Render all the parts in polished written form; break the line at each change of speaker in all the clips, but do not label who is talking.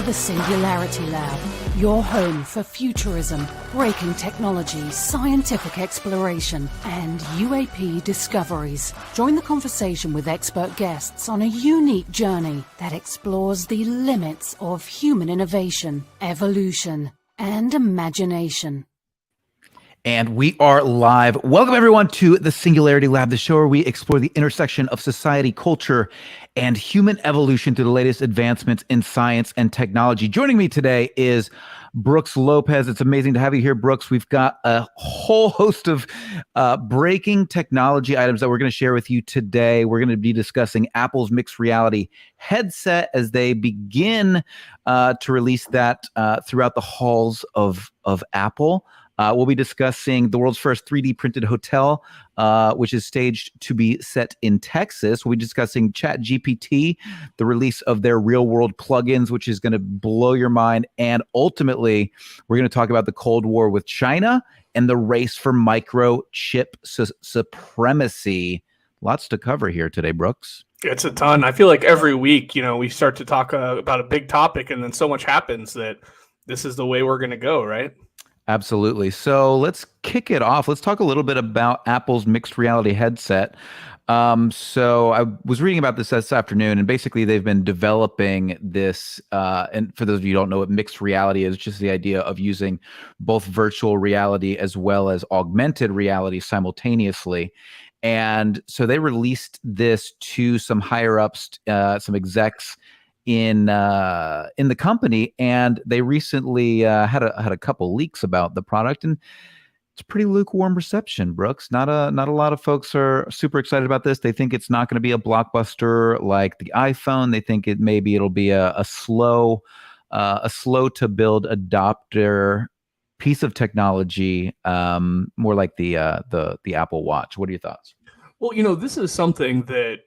the Singularity Lab, your home for futurism, breaking technology, scientific exploration, and UAP discoveries. Join the conversation with expert guests on a unique journey that explores the limits of human innovation, evolution, and imagination.
And we are live. Welcome, everyone, to the Singularity Lab, the show where we explore the intersection of society, culture, and human evolution through the latest advancements in science and technology. Joining me today is Brooks Lopez. It's amazing to have you here, Brooks. We've got a whole host of breaking technology items that we're going to share with you today. We're going to be discussing Apple's mixed reality headset as they begin to release that throughout the halls of Apple. We'll be discussing the world's first 3D printed hotel, which is staged to be set in Texas. We'll be discussing ChatGPT, the release of their real world plugins, which is going to blow your mind. And ultimately, we're going to talk about the Cold War with China and the race for microchip supremacy. Lots to cover here today, Brooks.
It's a ton. I feel like every week, we start to talk about a big topic and then so much happens that this is the way we're going to go, right?
Absolutely. So let's kick it off. Let's talk a little bit about Apple's mixed reality headset. So I was reading about this afternoon, and basically they've been developing this. And for those of you who don't know what mixed reality is, it's just the idea of using both virtual reality as well as augmented reality simultaneously. And so they released this to some higher ups, some execs in the company, and they recently had a couple leaks about the product, and it's a pretty lukewarm reception, Brooks. Not a lot of folks are super excited about this. They think it's not going to be a blockbuster like the iPhone. They think it'll be a slow to build adopter piece of technology, more like the Apple Watch. What are your thoughts?
Well, this is something that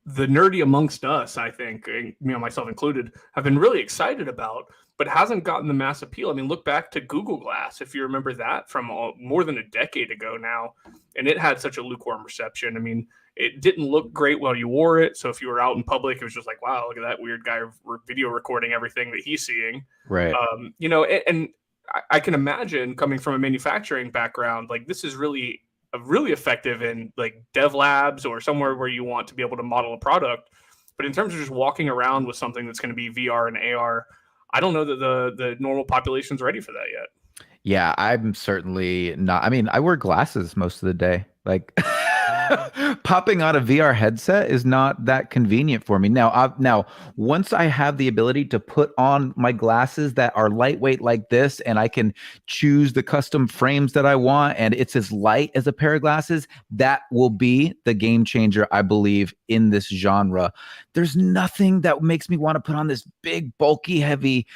the nerdy amongst us, I think, myself included, have been really excited about, but hasn't gotten the mass appeal. I mean, look back to Google Glass, if you remember that from more than a decade ago now, and it had such a lukewarm reception. I mean, it didn't look great while you wore it, so if you were out in public, it was just like, wow, look at that weird guy video recording everything that he's seeing.
Right.
And I can imagine, coming from a manufacturing background, like this is really effective in like dev labs or somewhere where you want to be able to model a product. But in terms of just walking around with something that's going to be VR and AR, I don't know that the normal population's ready for that yet.
Yeah, I'm certainly not. I mean, I wear glasses most of the day. Like popping on a VR headset is not that convenient for me. Now, once I have the ability to put on my glasses that are lightweight like this, and I can choose the custom frames that I want, and it's as light as a pair of glasses, that will be the game changer, I believe, in this genre. There's nothing that makes me want to put on this big, bulky, heavy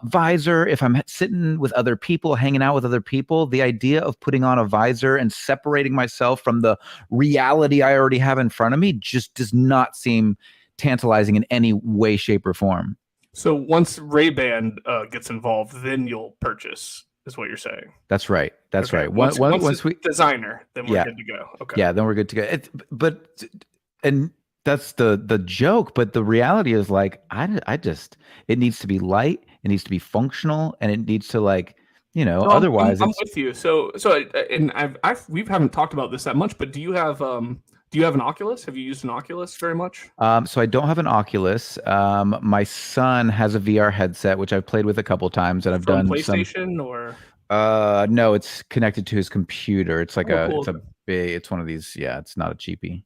visor. If I'm sitting with other people, hanging out with other people, the idea of putting on a visor and separating myself from the reality I already have in front of me just does not seem tantalizing in any way, shape, or form.
So once Ray-Ban gets involved, then you'll purchase, is what you're saying.
That's right. That's
okay.
right.
Once we designer, then we're good to go. Okay.
Yeah, then we're good to go. And that's the joke, but the reality is like it needs to be light, it needs to be functional, and it needs to otherwise
I'm with you. So and we haven't talked about this that much, but do you have an Oculus? Have you used an Oculus very much?
So I don't have an Oculus. My son has a VR headset, which I've played with a couple times, and I've done
PlayStation or
no, it's connected to his computer. It's like
cool.
it's one of these. Yeah, it's not a cheap guy.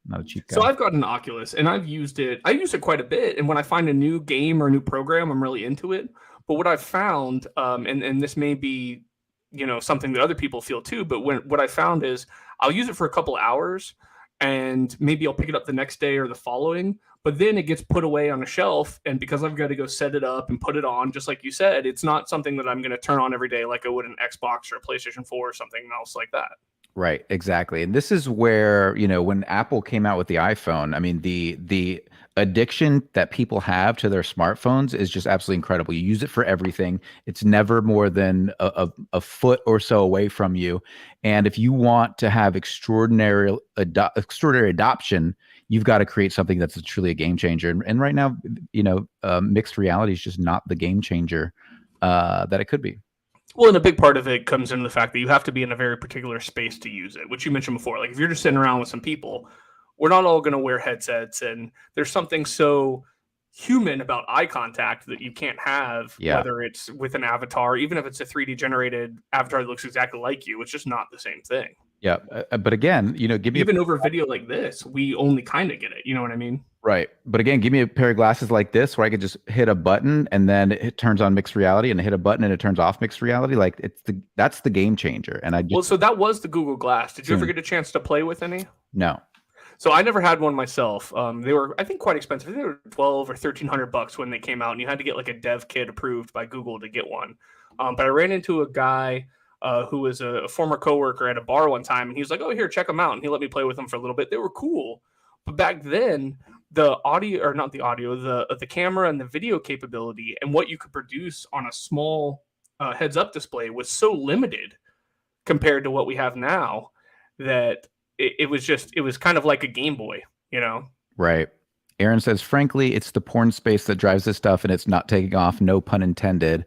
So I've got an Oculus, and I've used it. I use it quite a bit, and when I find a new game or a new program, I'm really into it. But what I've found, and this may be, something that other people feel too, but what I found is I'll use it for a couple hours, and maybe I'll pick it up the next day or the following, but then it gets put away on a shelf, and because I've got to go set it up and put it on, just like you said, it's not something that I'm going to turn on every day like I would an Xbox or a PlayStation 4 or something else like that.
Right, exactly. And this is where, when Apple came out with the iPhone, I mean, the addiction that people have to their smartphones is just absolutely incredible. You use it for everything. It's never more than a foot or so away from you. And if you want to have extraordinary adoption, you've got to create something that's truly a game changer. And right now, mixed reality is just not the game changer that it could be.
Well, and a big part of it comes into the fact that you have to be in a very particular space to use it, which you mentioned before. Like if you're just sitting around with some people, we're not all going to wear headsets, and there's something so human about eye contact that you can't have, whether it's with an avatar, even if it's a 3D generated avatar that looks exactly like you. It's just not the same thing.
Yeah, but again, give me
even over video like this, we only kind of get it. You know what I mean?
Right. But again, give me a pair of glasses like this where I could just hit a button and then it turns on mixed reality, and hit a button and it turns off mixed reality. Like that's the game changer. And
so that was the Google Glass. Did you ever get a chance to play with any?
No.
So I never had one myself. They were, I think, quite expensive. I think they were $1,200 or $1,300 when they came out, and you had to get like a dev kit approved by Google to get one. But I ran into a guy who was a former coworker at a bar one time, and he was like, "Oh, here, check them out." And he let me play with them for a little bit. They were cool. But back then, the audio, or not the audio, the camera and the video capability and what you could produce on a small heads-up display was so limited compared to what we have now that it was kind of like a Game Boy,
Right. Aaron says, frankly, it's the porn space that drives this stuff, and it's not taking off, no pun intended,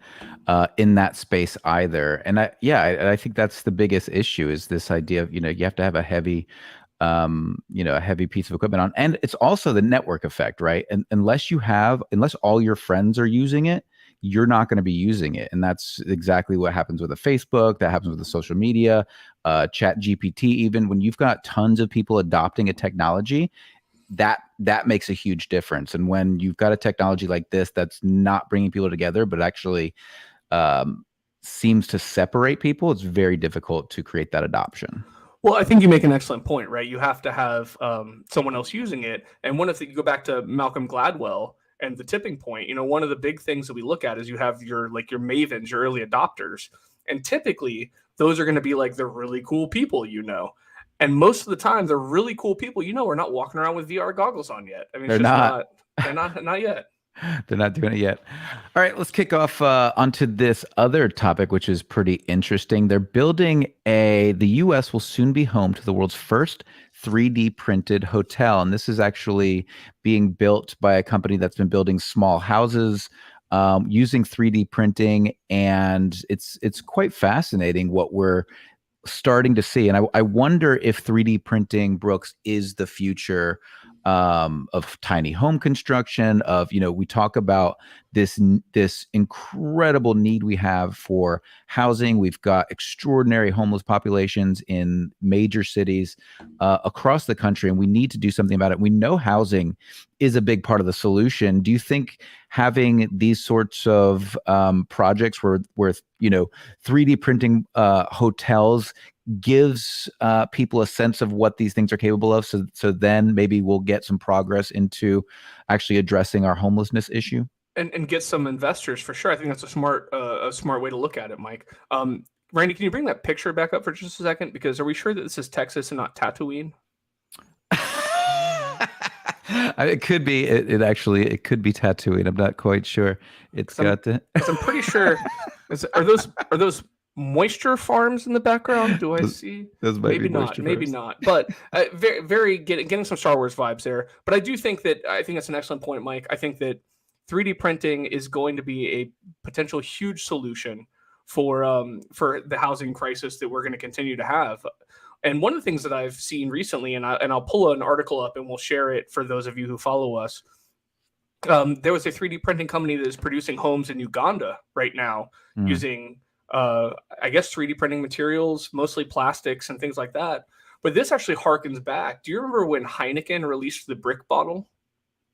in that space either. And I think that's the biggest issue, is this idea of, you have to have a heavy a heavy piece of equipment on. And it's also the network effect, right? And unless all your friends are using it, you're not going to be using it. And that's exactly what happens with a Facebook, that happens with the social media, Chat GPT. Even when you've got tons of people adopting a technology, that makes a huge difference. And when you've got a technology like this that's not bringing people together, but actually seems to separate people, it's very difficult to create that adoption.
Well, I think you make an excellent point, right? You have to have someone else using it. And you go back to Malcolm Gladwell and the tipping point, one of the big things that we look at is you have your mavens, your early adopters. And typically those are going to be like the really cool people, and most of the time the really cool people, are not walking around with VR goggles on yet. I mean, they're not yet.
They're not doing it yet. All right, let's kick off onto this other topic, which is pretty interesting. They're building the U.S. will soon be home to the world's first 3D printed hotel. And this is actually being built by a company that's been building small houses using 3D printing. And it's quite fascinating what we're starting to see. And I wonder if 3D printing, Brooks, is the future of tiny home construction, we talk about this incredible need we have for housing. We've got extraordinary homeless populations in major cities across the country, and we need to do something about it. We know housing is a big part of the solution. Do you think having these sorts of projects where 3D printing hotels gives people a sense of what these things are capable of, so then maybe we'll get some progress into actually addressing our homelessness issue
and get some investors for sure? I think that's a smart way to look at it, Mike. Randy, can you bring that picture back up for just a second? Because are we sure that this is Texas and not Tatooine?
It could be. It could be Tatooine. I'm not quite sure.
I'm pretty sure. Are those moisture farms in the background? Do I see?
Those might
maybe
be
not. Maybe not. But very getting some Star Wars vibes there. But I think that's an excellent point, Mike. I think that 3D printing is going to be a potential huge solution for the housing crisis that we're going to continue to have. And one of the things that I've seen recently, and I'll pull an article up and we'll share it for those of you who follow us. There was a 3D printing company that is producing homes in Uganda right now using, I guess, 3D printing materials, mostly plastics and things like that. But this actually harkens back. Do you remember when Heineken released the brick bottle?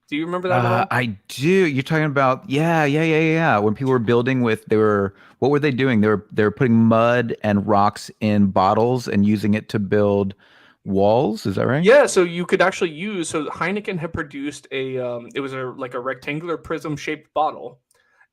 Do you remember that at all?
I do. You're talking about, yeah. When people were building what were they doing? They were putting mud and rocks in bottles and using it to build walls. Is that right?
Yeah. So you could actually so Heineken had produced it was a rectangular prism shaped bottle,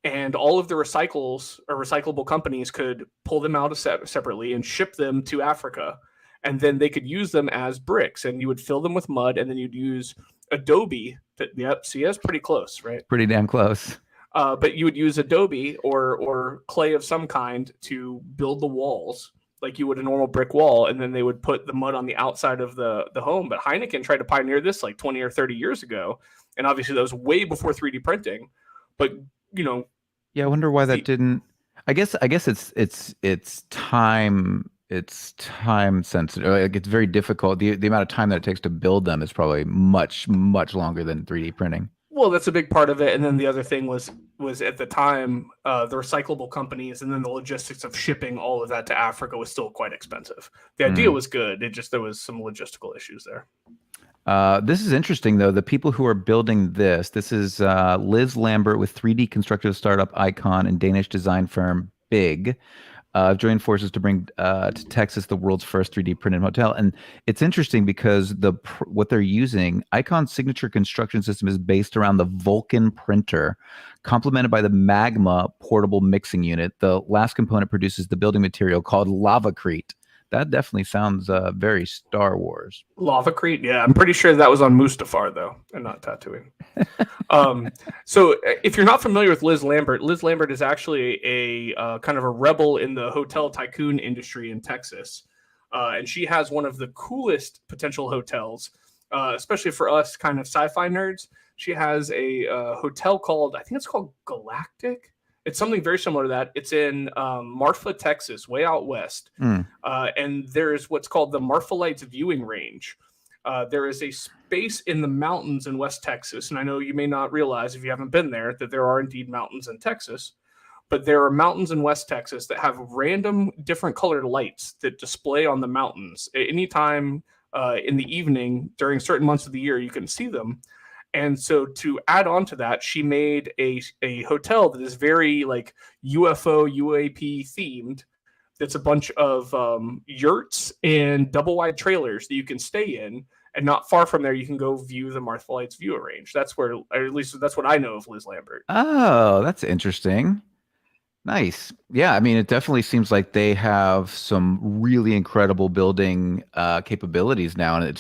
and all of the recyclable companies could pull them out separately and ship them to Africa. And then they could use them as bricks, and you would fill them with mud, and then you'd use Adobe. Yep, see, that's pretty close, right?
Pretty damn close.
But you would use Adobe or clay of some kind to build the walls, like you would a normal brick wall, and then they would put the mud on the outside of the home. But Heineken tried to pioneer this like 20 or 30 years ago, and obviously that was way before 3D printing. But
yeah, I wonder why that didn't. I guess it's time sensitive. Like it's very difficult. The amount of time that it takes to build them is probably much longer than 3D printing.
Well, that's a big part of it. And then the other thing was at the time, the recyclable companies and then the logistics of shipping all of that to Africa was still quite expensive. The idea was good. There was some logistical issues there.
This is interesting, though. The people who are building this is Liz Lambert with 3D constructive startup Icon and Danish design firm Big. Joined forces to bring to Texas the world's first 3D printed hotel. And it's interesting because what they're using, Icon's signature construction system is based around the Vulcan printer, complemented by the Magma portable mixing unit. The last component produces the building material called lavacrete. That definitely sounds very Star Wars.
Lavacrete, yeah. I'm pretty sure that was on Mustafar, though, and not Tatooine. So if you're not familiar with Liz Lambert is actually a kind of a rebel in the hotel tycoon industry in Texas. And she has one of the coolest potential hotels, especially for us kind of sci-fi nerds. She has a hotel I think it's called Galactic. It's something very similar to that. It's in Marfa, Texas, way out west. And there's what's called the Marfa Lights viewing range. There is a space in the mountains in West Texas. And I know you may not realize if you haven't been there that there are indeed mountains in Texas. But there are mountains in West Texas that have random different colored lights that display on the mountains. Anytime in the evening during certain months of the year, you can see them. And so to add on to that, she made a hotel that is very like UFO, UAP themed. That's a bunch of yurts and double wide trailers that you can stay in. And not far from there, you can go view the Marfa Lights view range. That's where, or at least that's what I know of Liz Lambert.
Oh, that's interesting. Nice. Yeah, I mean, it definitely seems like they have some really incredible building capabilities now, and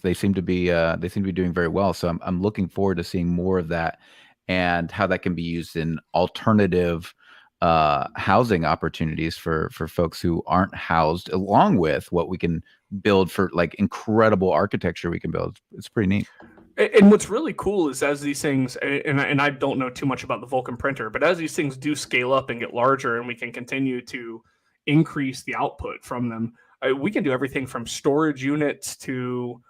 they seem to be doing very well. So I'm looking forward to seeing more of that and how that can be used in alternative housing opportunities for folks who aren't housed, along with what we can build for like incredible architecture we can build. It's pretty neat.
And what's really cool is as these things, and I don't know too much about the Vulcan printer, but as these things do scale up and get larger and we can continue to increase the output from them, we can do everything from storage units to,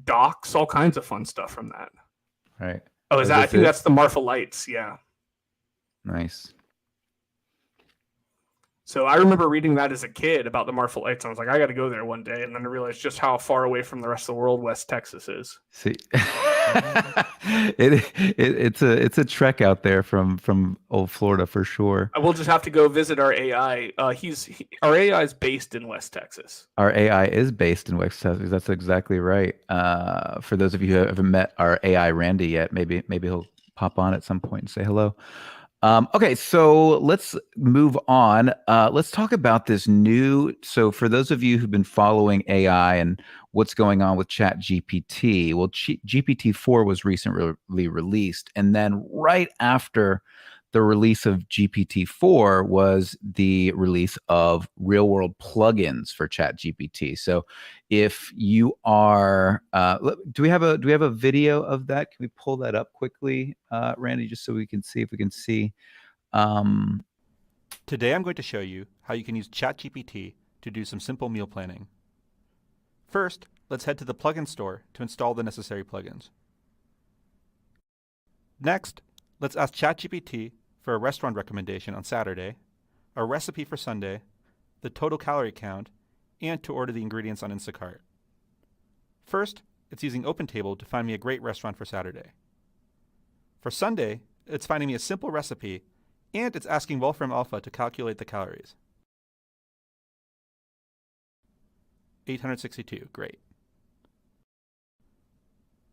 docks, all kinds of fun stuff from that.
Right.
Oh, I think that's the Marfa Lights. Yeah.
Nice.
So I remember reading that as a kid about the Marfa Lights. I was like, I got to go there one day. And then I realized just how far away from the rest of the world West Texas is.
See, it's a trek out there from old Florida for sure.
I will just have to go visit our AI. Our AI is based in West Texas.
Our AI is based in West Texas. That's exactly right. For those of you who haven't met our AI Randy yet, maybe he'll pop on at some point and say hello. Okay, so let's move on. Let's talk about this new. So for those of you who've been following AI and what's going on with ChatGPT, well, GPT-4 was recently released. And then right after the release of GPT-4 was the release of real-world plugins for ChatGPT. So if you are, do we have a video of that? Can we pull that up quickly, Randy, just so we can see if we can see?
Today I'm going to show you how you can use ChatGPT to do some simple meal planning. First, let's head to the plugin store to install the necessary plugins. Next, let's ask ChatGPT for a restaurant recommendation on Saturday, a recipe for Sunday, the total calorie count, and to order the ingredients on Instacart. First, it's using OpenTable to find me a great restaurant for Saturday. For Sunday, it's finding me a simple recipe, and it's asking Wolfram Alpha to calculate the calories. 862, great.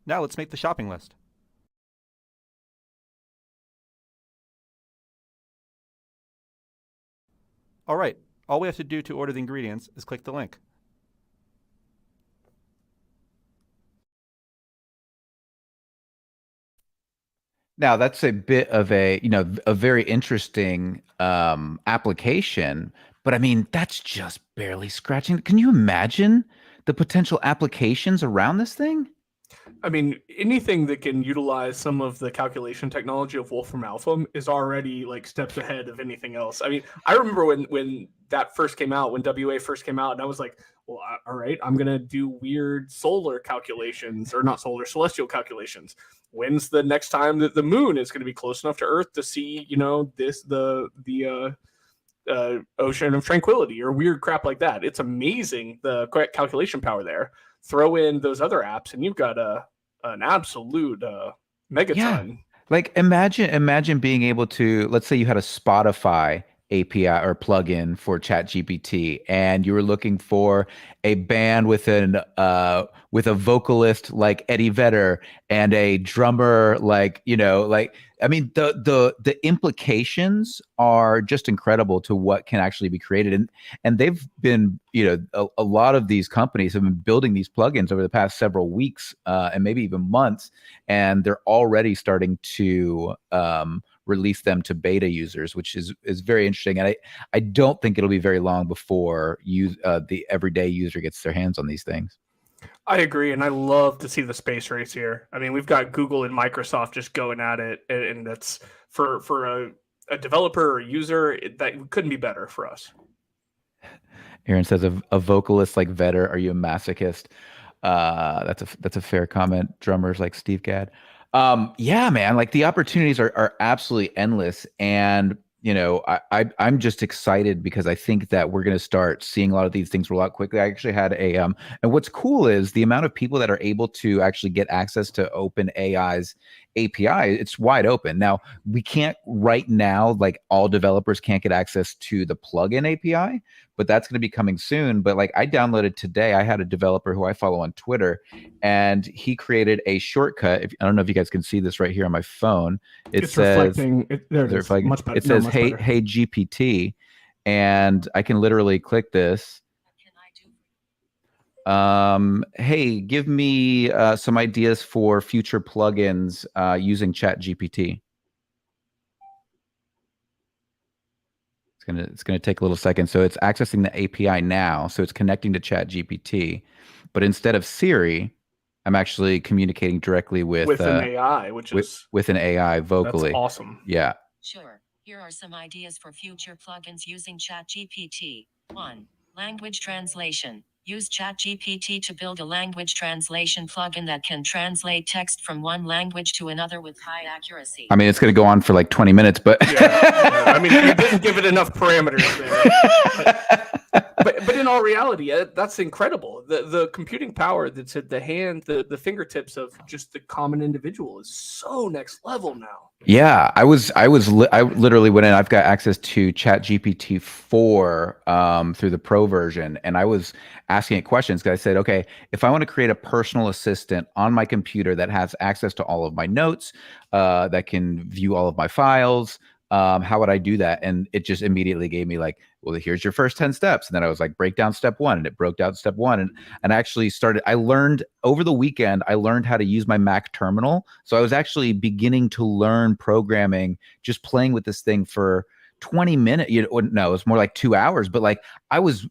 Now let's make the shopping list. All right, all we have to do to order the ingredients is click the link.
Now that's a bit of a very interesting application, But I mean, that's just barely scratching. Can you imagine the potential applications around this thing?
I mean, anything that can utilize some of the calculation technology of Wolfram Alpha is already like steps ahead of anything else. I mean, I remember when that first came out, when WA first came out, and I was like, well, all right, I'm gonna do weird solar calculations, or not solar, celestial calculations. When's the next time that the moon is going to be close enough to Earth to see, the ocean of tranquility or weird crap like that? It's amazing the calculation power there. Throw in those other apps, and you've got an absolute megaton.
Yeah. Like imagine being able to, let's say you had a Spotify API or plugin for ChatGPT, and you were looking for a band with a vocalist like Eddie Vedder and a drummer like, I mean, the implications are just incredible to what can actually be created. And they've been, a lot of these companies have been building these plugins over the past several weeks and maybe even months, and they're already starting to release them to beta users, which is very interesting. And I don't think it'll be very long before the everyday user gets their hands on these things.
I agree, and I love to see the space race here. I mean, we've got Google and Microsoft just going at it, and that's for a developer or a user, that couldn't be better for us.
Aaron says, a vocalist like Vedder, are you a masochist? That's a fair comment. Drummers like Steve Gadd. Yeah, man, like the opportunities are absolutely endless. And, I'm just excited because I think that we're going to start seeing a lot of these things roll out quickly. I actually had and what's cool is the amount of people that are able to actually get access to OpenAI's API. It's wide open. Now, we can't right now, like all developers can't get access to the plugin API, but that's going to be coming soon. But like I downloaded today, I had a developer who I follow on Twitter, and he created a shortcut. I don't know if you guys can see this right here on my phone. It's
reflecting. There it is. Much better.
It says, hey GPT, and I can literally click this. Hey, give me some ideas for future plugins using ChatGPT. It's gonna take a little second. So it's accessing the API now. So it's connecting to ChatGPT, but instead of Siri, I'm actually communicating directly with
an AI,
with an AI vocally.
That's awesome.
Yeah.
Sure. Here are some ideas for future plugins using ChatGPT. 1. Language translation. Use ChatGPT to build a language translation plugin that can translate text from one language to another with high accuracy.
I mean, it's going to go on for like 20 minutes, but
yeah. I mean, you didn't give it enough parameters there. But in all reality, that's incredible. The computing power that's at the fingertips of just the common individual is so next level now.
Yeah, I literally went in. I've got access to GPT4 through the Pro version, and I was asking it questions because I said, okay, if I want to create a personal assistant on my computer that has access to all of my notes, that can view all of my files, how would I do that? And it just immediately gave me like, well, here's your first 10 steps. And then I was like, break down step 1, and it broke down step 1. And I actually I learned over the weekend, I learned how to use my Mac terminal. So I was actually beginning to learn programming, just playing with this thing for 20 minutes. No, it was more like 2 hours, but like I was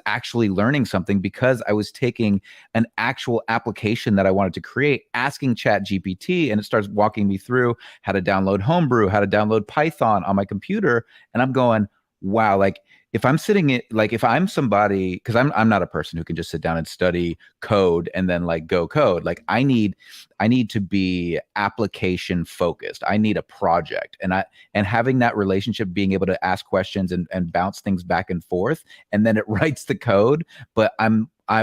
actually learning something because I was taking an actual application that I wanted to create, asking ChatGPT, and it starts walking me through how to download Homebrew, how to download Python on my computer. And I'm going, wow, like if I'm if I'm somebody, because I'm not a person who can just sit down and study code and then like go code. Like I need to be application focused. I need a project, and having that relationship, being able to ask questions and bounce things back and forth, and then it writes the code. But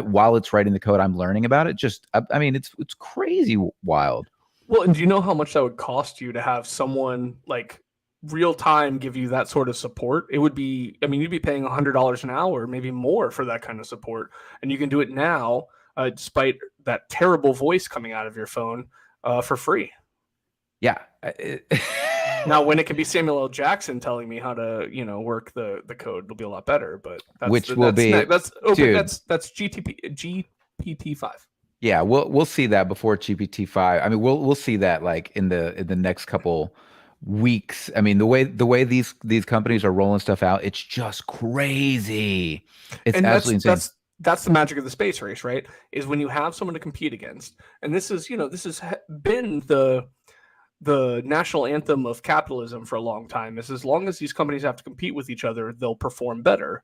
while it's writing the code, I'm learning about it. I mean, it's crazy wild.
Well, and do you know how much that would cost you to have someone like real time give you that sort of support? It would be, I mean, you'd be paying $100 an hour, maybe more, for that kind of support. And you can do it now, despite that terrible voice coming out of your phone, for free.
Yeah.
Now, when it can be Samuel L. Jackson telling me how to, work the code, it'll be a lot better. But that's GPT-5.
Yeah, we'll see that before GPT-5. I mean, we'll see that like in the next couple weeks. I mean, the way these companies are rolling stuff out, it's just crazy. It's
And
absolutely insane.
that's the magic of the space race, right? Is when you have someone to compete against. And this has been the national anthem of capitalism for a long time. Is as long as these companies have to compete with each other, they'll perform better.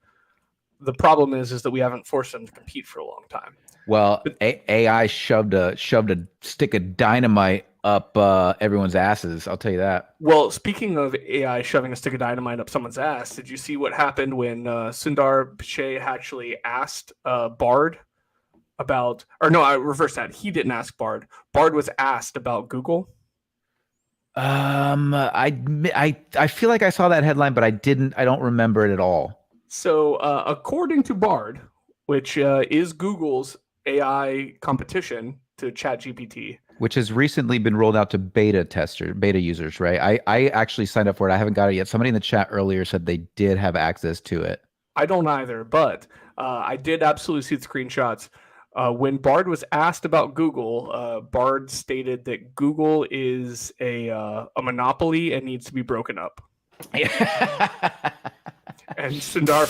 The problem is that we haven't forced them to compete for a long time.
Well, AI shoved a stick of dynamite up everyone's asses. I'll tell you that.
Well, speaking of AI shoving a stick of dynamite up someone's ass, did you see what happened when Sundar Pichai actually asked Bard about, or no, I reversed that. He didn't ask Bard. Bard was asked about Google.
I feel like I saw that headline, but I don't remember it at all.
So, according to Bard, which is Google's AI competition to ChatGPT,
which has recently been rolled out to beta users, right? I actually signed up for it. I haven't got it yet. Somebody in the chat earlier said they did have access to it.
I don't either, but I did absolutely see the screenshots. When Bard was asked about Google, Bard stated that Google is a monopoly and needs to be broken up. And Sundar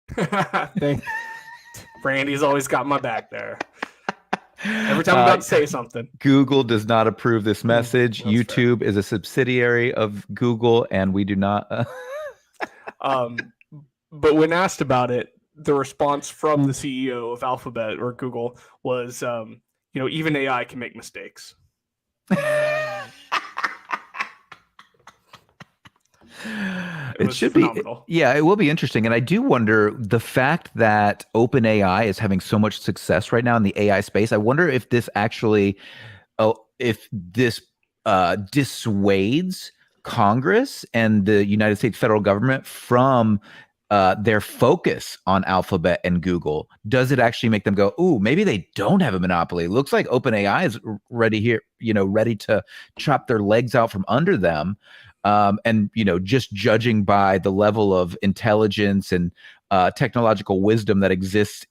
Pichai, Brandy's always got my back there. Every time I'm about to say something.
Google does not approve this message.
That's
YouTube is a subsidiary of Google, and we do not.
But when asked about it, the response from the CEO of Alphabet or Google was, even AI can make mistakes.
It should phenomenal. It will be interesting. And I do wonder, the fact that OpenAI is having so much success right now in the AI space, I wonder if this actually, dissuades Congress and the United States federal government from their focus on Alphabet and Google. Does it actually make them go, ooh, maybe they don't have a monopoly? It looks like OpenAI is ready to chop their legs out from under them. And just judging by the level of intelligence and technological wisdom that exists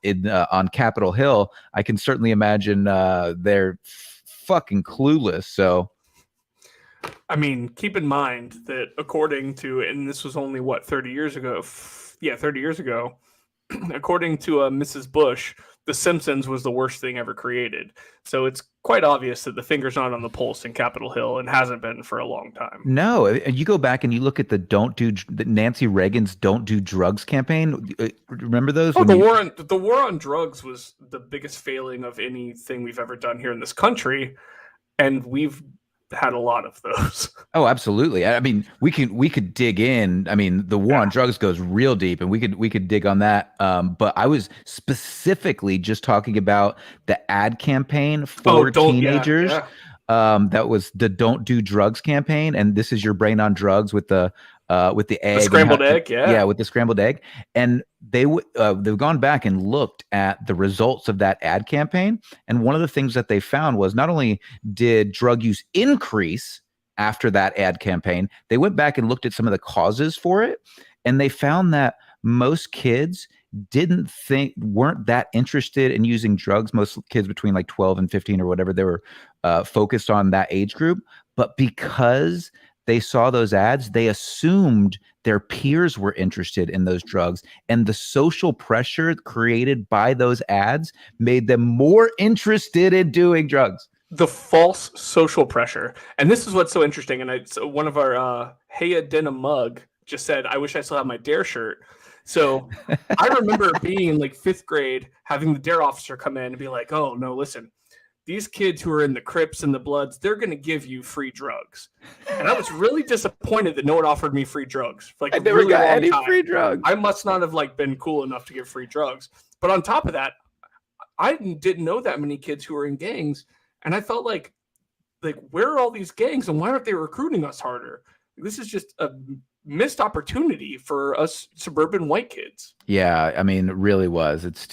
on Capitol Hill, I can certainly imagine they're fucking clueless. So,
I mean, keep in mind that according to, and this was only 30 years ago. 30 years ago, according to Mrs. Bush, The Simpsons was the worst thing ever created. So it's quite obvious that the finger's not on the pulse in Capitol Hill and hasn't been for a long time.
No, you go back and you look at the Nancy Reagan's "Don't Do Drugs" campaign. Remember those?
Oh, the war on drugs was the biggest failing of anything we've ever done here in this country, and we've had a lot of those.
Oh, absolutely. I mean, we could dig in. I mean, the war on drugs goes real deep, and we could dig on that. But I was specifically just talking about the ad campaign for teenagers. That was the "Don't Do Drugs" campaign, and this is your brain on drugs with the egg,
the scrambled egg,
with the scrambled egg. And they've gone back and looked at the results of that ad campaign, and one of the things that they found was not only did drug use increase after that ad campaign, they went back and looked at some of the causes for it, and they found that most kids weren't that interested in using drugs. Most kids between like 12 and 15 or whatever, they were focused on that age group, but because they saw those ads, they assumed their peers were interested in those drugs, and the social pressure created by those ads made them more interested in doing drugs.
The false social pressure. And this is what's so interesting. And one of our Heya Denim mug just said, "I wish I still had my Dare shirt." So I remember being in like 5th grade, having the Dare officer come in and be like, "Oh no, listen, these kids who are in the Crips and the Bloods, they're going to give you free drugs." And I was really disappointed that no one offered me free drugs. For, like,
I never got any free drugs.
I must not have been cool enough to give free drugs. But on top of that, I didn't know that many kids who were in gangs, and I felt like where are all these gangs, and why aren't they recruiting us harder? This is just a missed opportunity for us suburban white kids.
Yeah, I mean, it really was. It's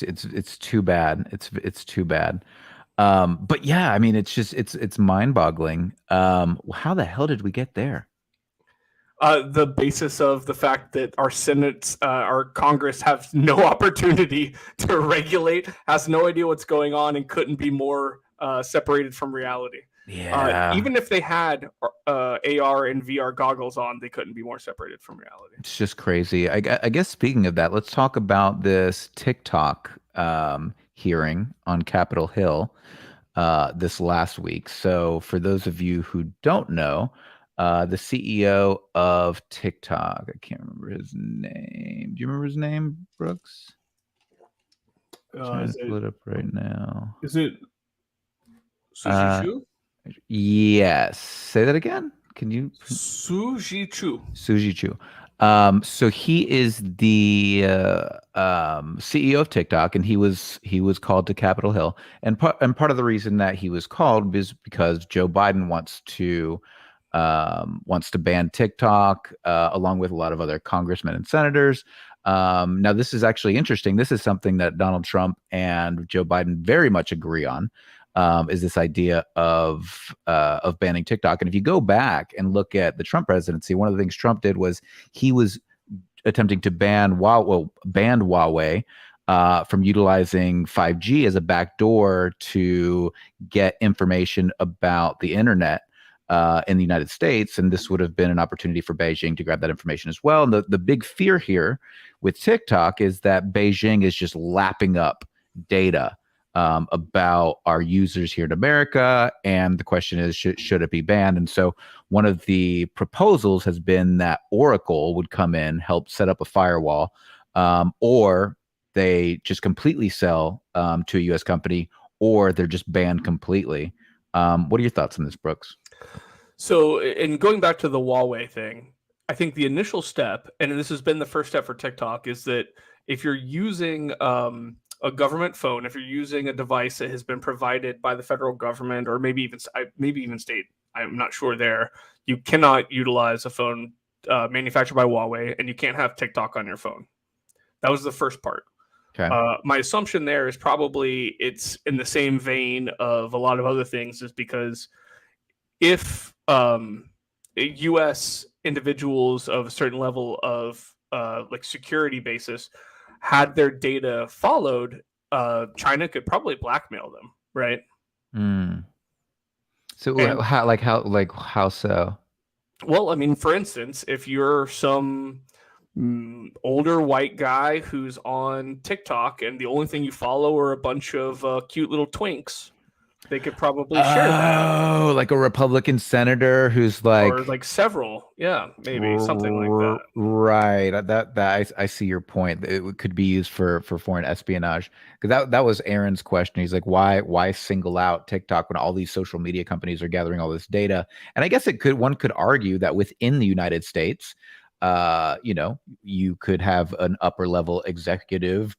too bad. It's too bad. But yeah, I mean, it's mind-boggling. How the hell did we get there?
The basis of the fact that our Senate, our Congress have no opportunity to regulate, has no idea what's going on, and couldn't be more separated from reality.
Yeah.
Even if they had AR and VR goggles on, they couldn't be more separated from reality.
It's just crazy. I guess speaking of that, let's talk about this TikTok hearing on Capitol Hill this last week. So, for those of you who don't know, the CEO of TikTok, I can't remember his name. Do you remember his name, Brooks? Trying to pull it up right now.
Is it Suji Chu?
Yes. Say that again. Can you?
Suji Chu.
Suji Chu. So he is the CEO of TikTok, and he was called to Capitol Hill, and part of the reason that he was called is because Joe Biden wants to ban TikTok, along with a lot of other congressmen and senators. Now, this is actually interesting. This is something that Donald Trump and Joe Biden very much agree on. Is this idea of banning TikTok? And if you go back and look at the Trump presidency, one of the things Trump did was he was attempting to ban Huawei from utilizing 5G as a backdoor to get information about the internet in the United States, and this would have been an opportunity for Beijing to grab that information as well. And the big fear here with TikTok is that Beijing is just lapping up data about our users here in America, and the question is, should it be banned? And so one of the proposals has been that Oracle would come in, help set up a firewall, or they just completely sell to a U.S. company, or they're just banned completely. What are your thoughts on this, Brooks?
So, in going back to the Huawei thing, I think the initial step, and this has been the first step for TikTok, is that if you're using a government phone, if you're using a device that has been provided by the federal government, or maybe even state, I'm not sure there, you cannot utilize a phone manufactured by Huawei, and you can't have TikTok on your phone. That was the first part.
Okay.
My assumption there is probably it's in the same vein of a lot of other things, is because if U.S. individuals of a certain level of like security basis had their data followed, China could probably blackmail them, right?
So how so?
Well, I mean, for instance, if you're some older white guy who's on TikTok and the only thing you follow are a bunch of cute little twinks, they could probably share that.
Oh, like a Republican senator who's like,
or like several, yeah, maybe something like that.
Right. I see your point. It could be used for foreign espionage, because that was Aaron's question. He's like, why single out TikTok when all these social media companies are gathering all this data? And I guess one could argue that within the United States, you could have an upper level executive,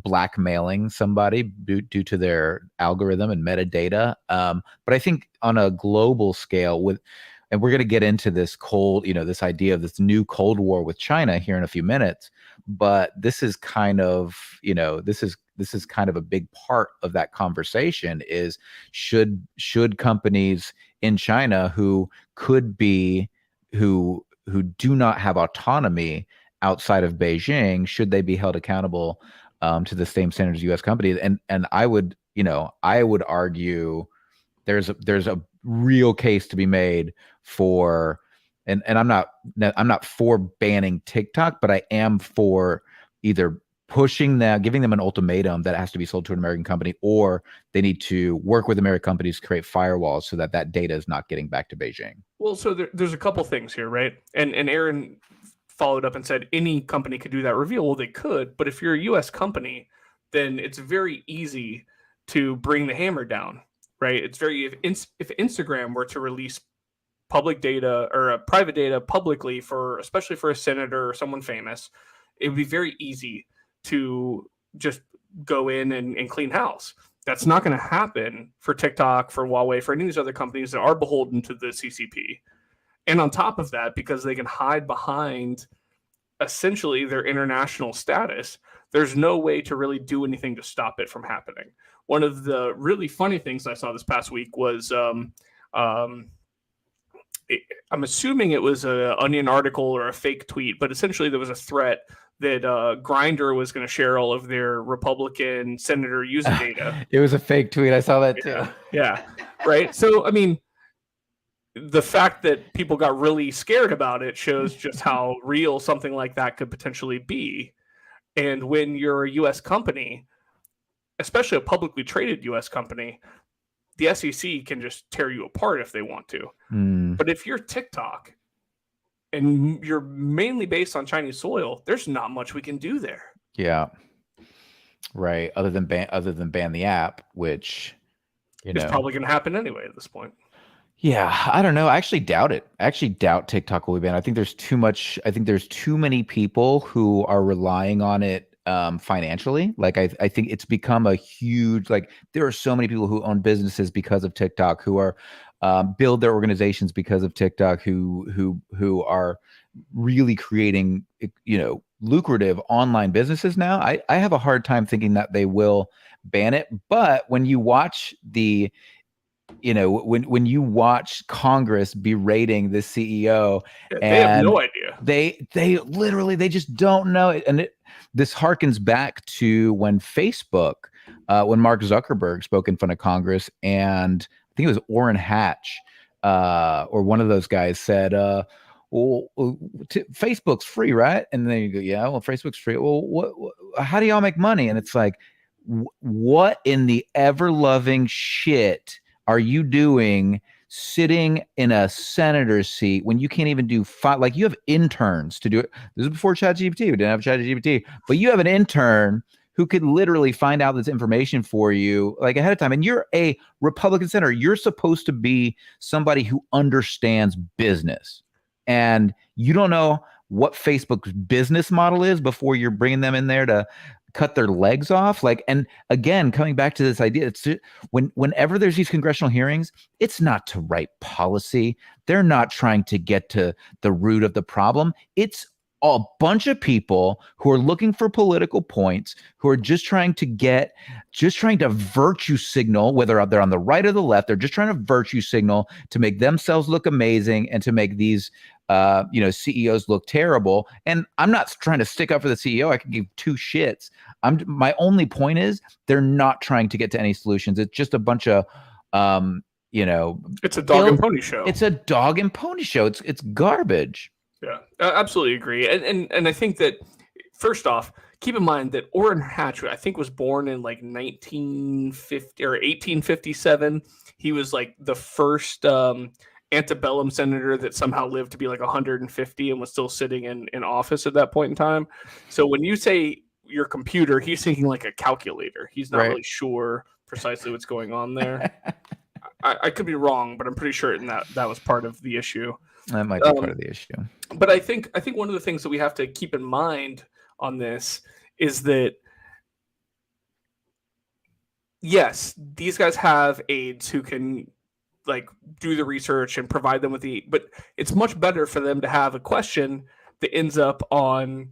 blackmailing somebody due to their algorithm and metadata. But I think on a global scale, and we're going to get into this this idea of this new Cold War with China here in a few minutes, but this is kind of, this is kind of a big part of that conversation, is should companies in China who do not have autonomy outside of Beijing, should they be held accountable to the same standards as U.S. companies? And I would argue there's a real case to be made for, and I'm not for banning TikTok, but I am for either pushing them, giving them an ultimatum that it has to be sold to an American company, or they need to work with American companies to create firewalls so that data is not getting back to Beijing.
Well, so there's a couple things here, right? And Aaron followed up and said any company could do that reveal. Well, they could, but if you're a U.S. company, then it's very easy to bring the hammer down, right? It's if Instagram were to release public data or private data publicly, especially for a senator or someone famous, it would be very easy to just go in and clean house. That's not going to happen for TikTok, for Huawei, for any of these other companies that are beholden to the CCP. And on top of that, because they can hide behind essentially their international status, there's no way to really do anything to stop it from happening. One of the really funny things I saw this past week was I'm assuming it was a Onion article or a fake tweet, but essentially there was a threat that Grindr was going to share all of their Republican senator user data.
It was a fake tweet. I saw that too.
Yeah. Right. So, I mean, the fact that people got really scared about it shows just how real something like that could potentially be. And when you're a U.S. company, especially a publicly traded U.S. company, the SEC can just tear you apart if they want to. But if you're TikTok and you're mainly based on Chinese soil, there's not much we can do there.
Yeah. Right. Other than ban the app, which
it's probably going to happen anyway at this point.
Yeah, I don't know. I actually doubt it. I actually doubt TikTok will be banned. I think there's too much. I think there's too many people who are relying on it financially. Like I think it's become a huge, like there are so many people who own businesses because of TikTok, who are build their organizations because of TikTok, who are really creating, lucrative online businesses now. I have a hard time thinking that they will ban it. But when you watch when you watch Congress berating the CEO,
they have no idea.
They literally, they just don't know it. And this harkens back to when Facebook, when Mark Zuckerberg spoke in front of Congress, and I think it was Orrin Hatch, or one of those guys said, Facebook's free, right? And then you go, yeah, well, Facebook's free. Well, how do y'all make money? And it's like, what in the ever-loving shit are you doing sitting in a senator's seat when you can't even do like you have interns to do it? This is before ChatGPT. We didn't have ChatGPT, but you have an intern who could literally find out this information for you like ahead of time. And you're a Republican senator. You're supposed to be somebody who understands business, and you don't know what Facebook's business model is before you're bringing them in there to cut their legs off. Like, and again, coming back to this idea, it's whenever there's these congressional hearings, it's not to write policy. They're not trying to get to the root of the problem. It's a bunch of people who are looking for political points, who are just trying to virtue signal, whether they're on the right or the left. They're just trying to virtue signal to make themselves look amazing and to make these CEOs look terrible. And I'm not trying to stick up for the CEO. I can give two shits. My only point is they're not trying to get to any solutions. It's just a bunch of
it's a dog and pony show.
It's a dog and pony show. It's garbage.
Yeah, I absolutely agree. And I think that, first off, keep in mind that Orrin Hatch, I think, was born in like 1950 or 1857. He was like the first antebellum senator that somehow lived to be like 150 and was still sitting in office at that point in time. So when you say your computer, he's thinking like a calculator. He's not really sure precisely what's going on there. I could be wrong, but I'm pretty sure that was part of the issue.
That might be part of the issue.
But I think one of the things that we have to keep in mind on this is that, yes, these guys have aides who can like do the research and provide them with but it's much better for them to have a question that ends up on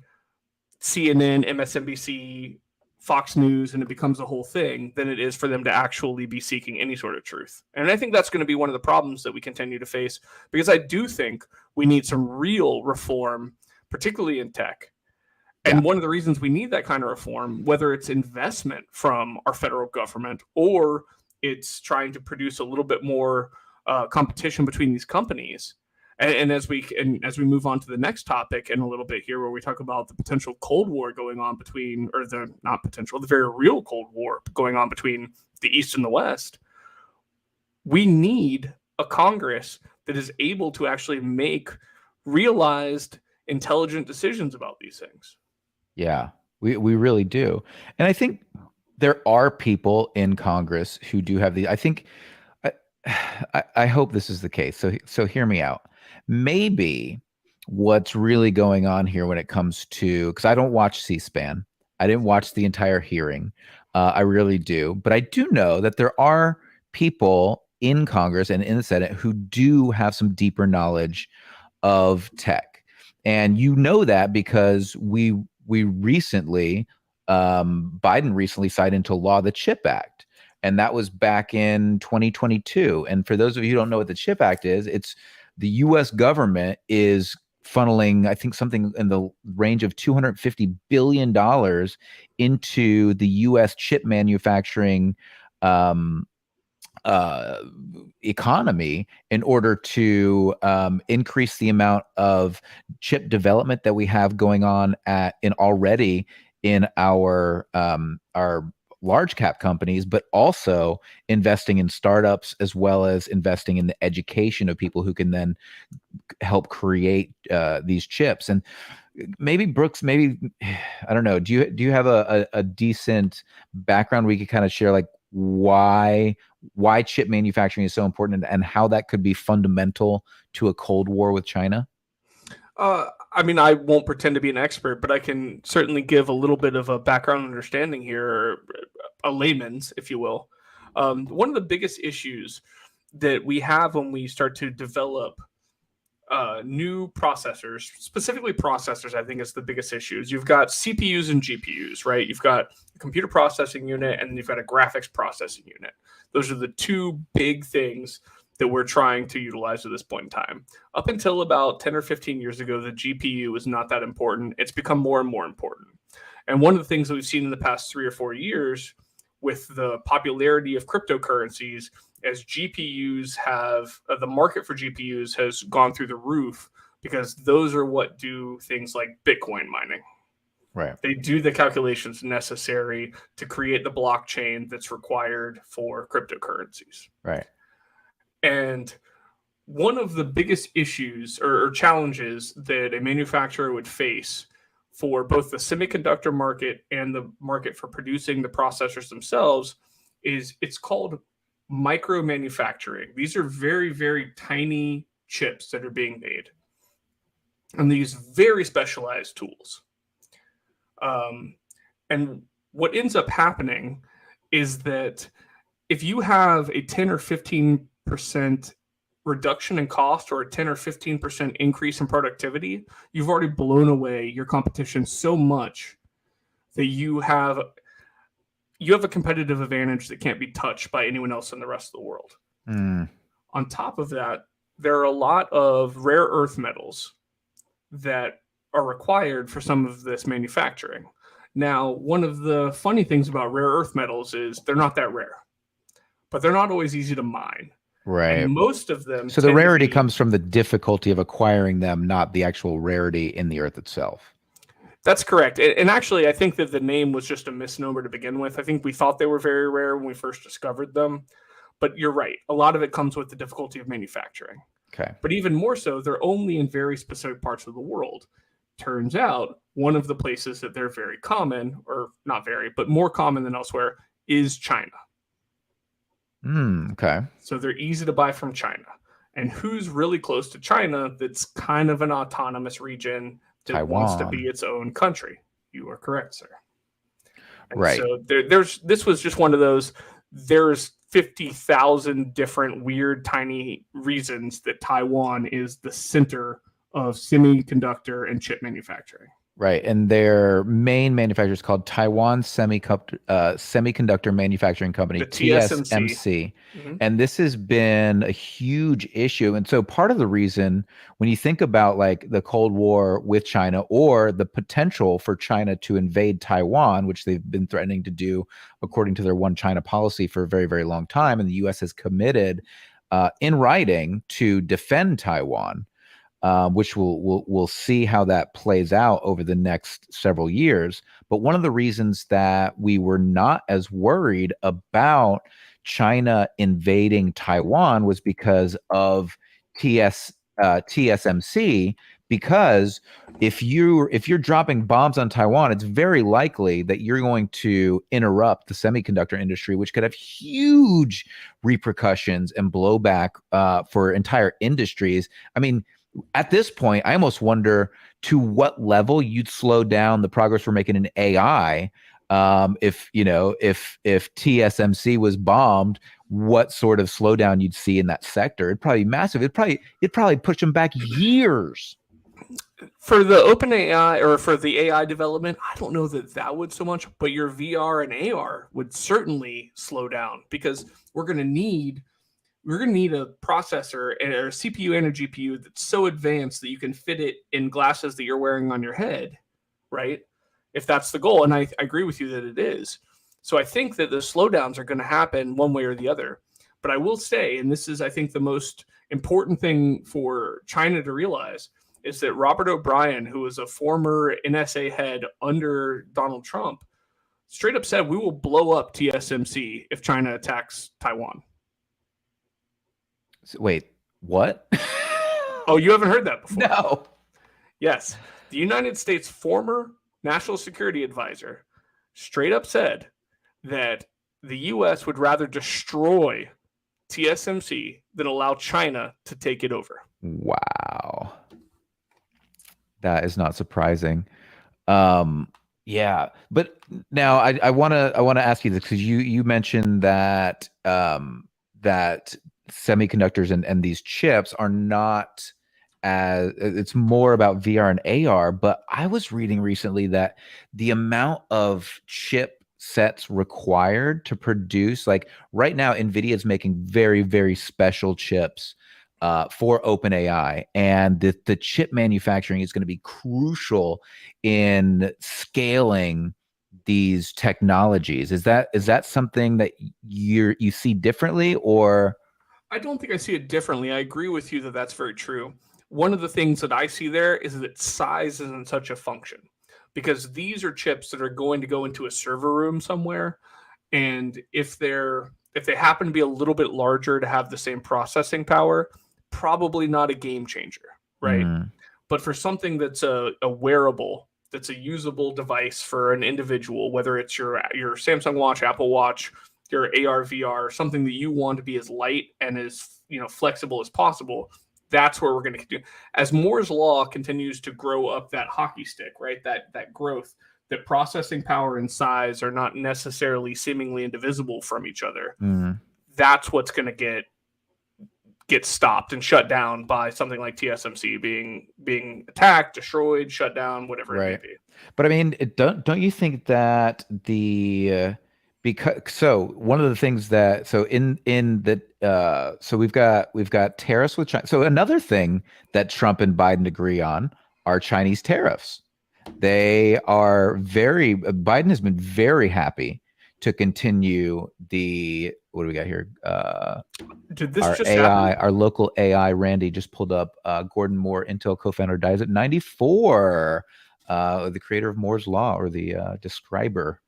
CNN, MSNBC, Fox News, and it becomes a whole thing than it is for them to actually be seeking any sort of truth. And I think that's going to be one of the problems that we continue to face, because I do think we need some real reform, particularly in tech. And one of the reasons we need that kind of reform, whether it's investment from our federal government or it's trying to produce a little bit more competition between these companies. And as we move on to the next topic in a little bit here, where we talk about the potential Cold War going on between, or the very real Cold War going on between the East and the West, we need a Congress that is able to actually make realized, intelligent decisions about these things.
Yeah, we really do. And I think there are people in Congress who do have I think, I hope this is the case. So hear me out. Maybe what's really going on here when it comes to, because I don't watch C-SPAN. I didn't watch the entire hearing. I really do. But I do know that there are people in Congress and in the Senate who do have some deeper knowledge of tech. And you know that because we recently, Biden recently signed into law the CHIP Act. And that was back in 2022. And for those of you who don't know what the CHIP Act is, it's the U.S. government is funneling, I think, something in the range of $250 billion into the U.S. chip manufacturing economy in order to increase the amount of chip development that we have going on already in our large cap companies, but also investing in startups as well as investing in the education of people who can then help create these chips. And maybe Brooks, I don't know, do you have a decent background where you could kind of share like why chip manufacturing is so important and how that could be fundamental to a Cold War with China?
I mean, I won't pretend to be an expert, but I can certainly give a little bit of a background understanding here, a layman's, if you will. One of the biggest issues that we have when we start to develop new processors, specifically processors, I think is the biggest issue. You've got CPUs and GPUs, right? You've got a computer processing unit and you've got a graphics processing unit. Those are the two big things that we're trying to utilize at this point in time. Up until about 10 or 15 years ago, the GPU was not that important. It's become more and more important. And one of the things that we've seen in the past 3 or 4 years with the popularity of cryptocurrencies, as GPUs have, the market for GPUs has gone through the roof because those are what do things like Bitcoin mining.
Right.
They do the calculations necessary to create the blockchain that's required for cryptocurrencies.
Right.
And one of the biggest issues or challenges that a manufacturer would face for both the semiconductor market and the market for producing the processors themselves is it's called micro manufacturing. These are very, very tiny chips that are being made. And they use very specialized tools. And what ends up happening is that if you have a 10 or 15% reduction in cost or a 10 or 15% increase in productivity, you've already blown away your competition so much that you have a competitive advantage that can't be touched by anyone else in the rest of the world. On top of that, there are a lot of rare earth metals that are required for some of this manufacturing. Now, one of the funny things about rare earth metals is they're not that rare, but they're not always easy to mine.
Right.
And most of them.
So the rarity comes from the difficulty of acquiring them, not the actual rarity in the earth itself.
That's correct. And actually, I think that the name was just a misnomer to begin with. I think we thought they were very rare when we first discovered them. But you're right. A lot of it comes with the difficulty of manufacturing.
Okay.
But even more so, they're only in very specific parts of the world. Turns out one of the places that they're very common, or not very, but more common than elsewhere, is China.
Okay.
So they're easy to buy from China. And who's really close to China that's kind of an autonomous region that
Taiwan
wants to be its own country? You are correct, sir. And
right.
So this was just one of those, there's 50,000 different weird tiny reasons that Taiwan is the center of semiconductor and chip manufacturing.
Right. And their main manufacturer is called Taiwan Semiconductor Manufacturing Company,
The
TSMC.
Mm-hmm.
And this has been a huge issue. And so part of the reason when you think about like the Cold War with China or the potential for China to invade Taiwan, which they've been threatening to do according to their one China policy for a very, very long time. And the U.S. has committed in writing to defend Taiwan. Which we'll see how that plays out over the next several years. But one of the reasons that we were not as worried about China invading Taiwan was because of TSMC. Because if you're dropping bombs on Taiwan, it's very likely that you're going to interrupt the semiconductor industry, which could have huge repercussions and blowback for entire industries. I mean, at this point, I almost wonder to what level you'd slow down the progress we're making in AI. If TSMC was bombed, what sort of slowdown you'd see in that sector? It'd probably be massive. It'd probably push them back years.
For the OpenAI or for the AI development, I don't know that would so much, but your VR and AR would certainly slow down because we're going to need we're going to need a processor or a CPU and a GPU that's so advanced that you can fit it in glasses that you're wearing on your head, right? If that's the goal. And I agree with you that it is. So I think that the slowdowns are going to happen one way or the other. But I will say, and this is, I think, the most important thing for China to realize, is that Robert O'Brien, who was a former NSA head under Donald Trump, straight up said, we will blow up TSMC if China attacks Taiwan.
So, wait, what?
Oh, you haven't heard that before?
No.
Yes. The United States former national security advisor straight up said that the U.S. would rather destroy TSMC than allow China to take it over.
Wow. That is not surprising. Yeah, but now I want to ask you this, because you mentioned that that semiconductors and these chips are not as, it's more about VR and AR. But I was reading recently that the amount of chip sets required to produce, like right now, NVIDIA is making very, very special chips for OpenAI, and the chip manufacturing is going to be crucial in scaling these technologies. Is that something that you see differently, or?
I don't think I see it differently. I agree with you that that's very true. One of the things that I see there is that size isn't such a function, because these are chips that are going to go into a server room somewhere, and if they happen to be a little bit larger to have the same processing power, probably not a game changer, right? But for something that's a wearable, that's a usable device for an individual, whether it's your Samsung Watch, Apple Watch, your AR, VR, something that you want to be as light and as flexible as possible, that's where we're going to do. As Moore's law continues to grow up that hockey stick, right? That growth, that processing power and size are not necessarily seemingly indivisible from each other. That's what's going to get stopped and shut down by something like TSMC being attacked, destroyed, shut down, whatever it may be.
But I mean, don't you think that so one of the things that so we've got tariffs with China. So another thing that Trump and Biden agree on are Chinese tariffs. Biden has been very happy to continue what do we got here?
Did this
our
just
AI,
happen?
our local AI, Randy just pulled up Gordon Moore, Intel co-founder, dies at 94. The creator of Moore's Law, or the describer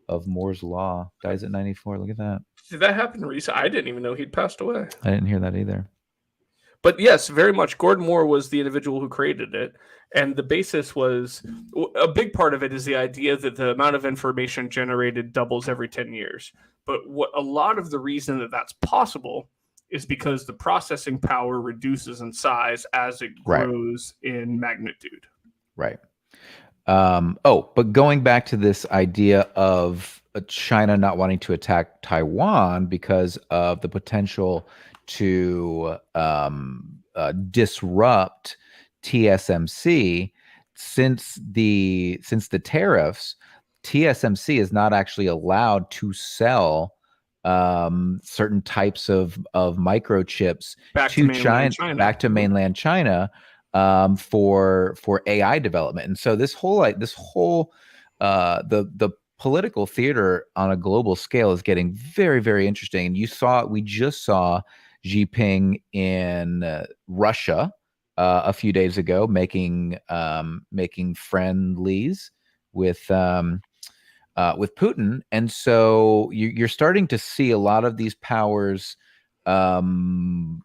of Moore's Law, dies at 94. Look at that.
Did that happen recently? I didn't even know he'd passed away.
I didn't hear that either.
But yes, very much. Gordon Moore was the individual who created it. And the basis was, a big part of it is the idea that the amount of information generated doubles every 10 years. But a lot of the reason that that's possible is because the processing power reduces in size as it grows in magnitude.
Right. But going back to this idea of China not wanting to attack Taiwan because of the potential to disrupt TSMC, since the tariffs, TSMC is not actually allowed to sell certain types of microchips to China, back to mainland China, for AI development. And so the political theater on a global scale is getting very, very interesting. And we just saw Xi Jinping in Russia a few days ago, making friendlies with Putin. And so you're starting to see a lot of these powers kind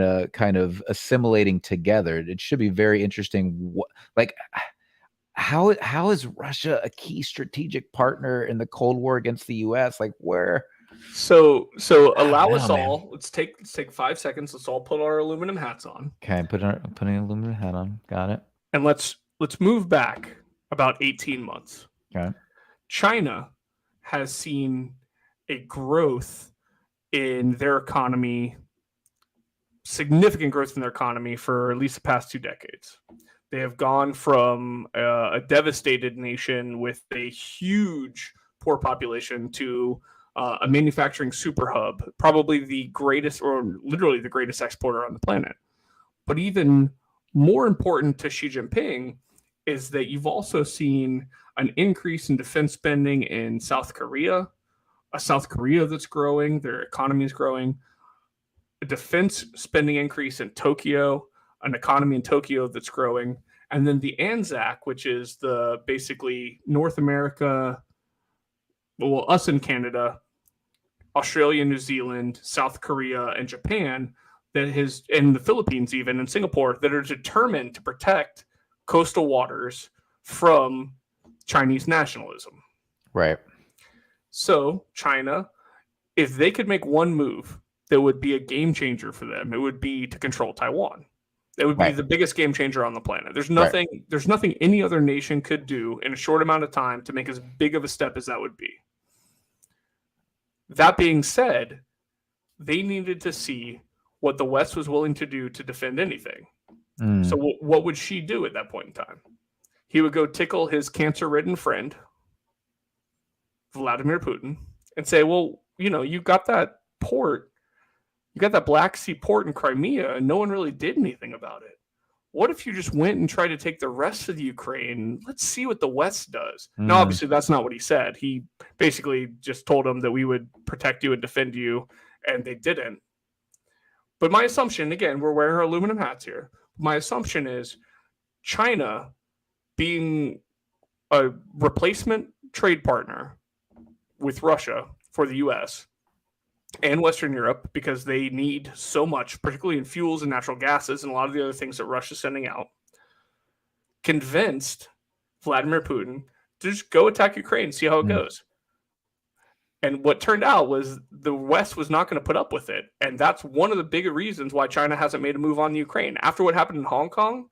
of assimilating together. It should be very interesting. How is Russia a key strategic partner in the Cold War against the US? Like, where?
So allow us all. Let's take 5 seconds. Let's all put our aluminum hats on.
Okay, putting an aluminum hat on. Got it.
And let's move back about 18 months.
Okay.
China has seen a growth in their economy, significant growth in their economy for at least the past 2 decades. They have gone from a devastated nation with a huge poor population to a manufacturing super hub, probably the greatest or literally the greatest exporter on the planet. But even more important to Xi Jinping is that you've also seen an increase in defense spending in South Korea, a South Korea that's growing, their economy is growing, a defense spending increase in Tokyo, an economy in Tokyo that's growing, and then the ANZAC, which is the basically North America, well, us in Canada, Australia, New Zealand, South Korea, and Japan, and the Philippines even, and Singapore, that are determined to protect coastal waters from Chinese nationalism.
Right.
So China, if they could make one move that would be a game changer for them, it would be to control Taiwan. It would be the biggest game changer on the planet. There's nothing any other nation could do in a short amount of time to make as big of a step as that would be. That being said, they needed to see what the West was willing to do to defend anything. So what would Xi do at that point in time? He would go tickle his cancer-ridden friend, Vladimir Putin, and say, well, you got that port, you got that Black Sea port in Crimea, and no one really did anything about it. What if you just went and tried to take the rest of the Ukraine? Let's see what the West does. Now, obviously, that's not what he said. He basically just told them that we would protect you and defend you, and they didn't. But my assumption, again, we're wearing our aluminum hats here. My assumption is China, being a replacement trade partner with Russia for the U.S. and Western Europe, because they need so much, particularly in fuels and natural gases and a lot of the other things that Russia's sending out, convinced Vladimir Putin to just go attack Ukraine and see how it goes. And what turned out was the West was not going to put up with it. And that's one of the bigger reasons why China hasn't made a move on Ukraine. After what happened in Hong Kong,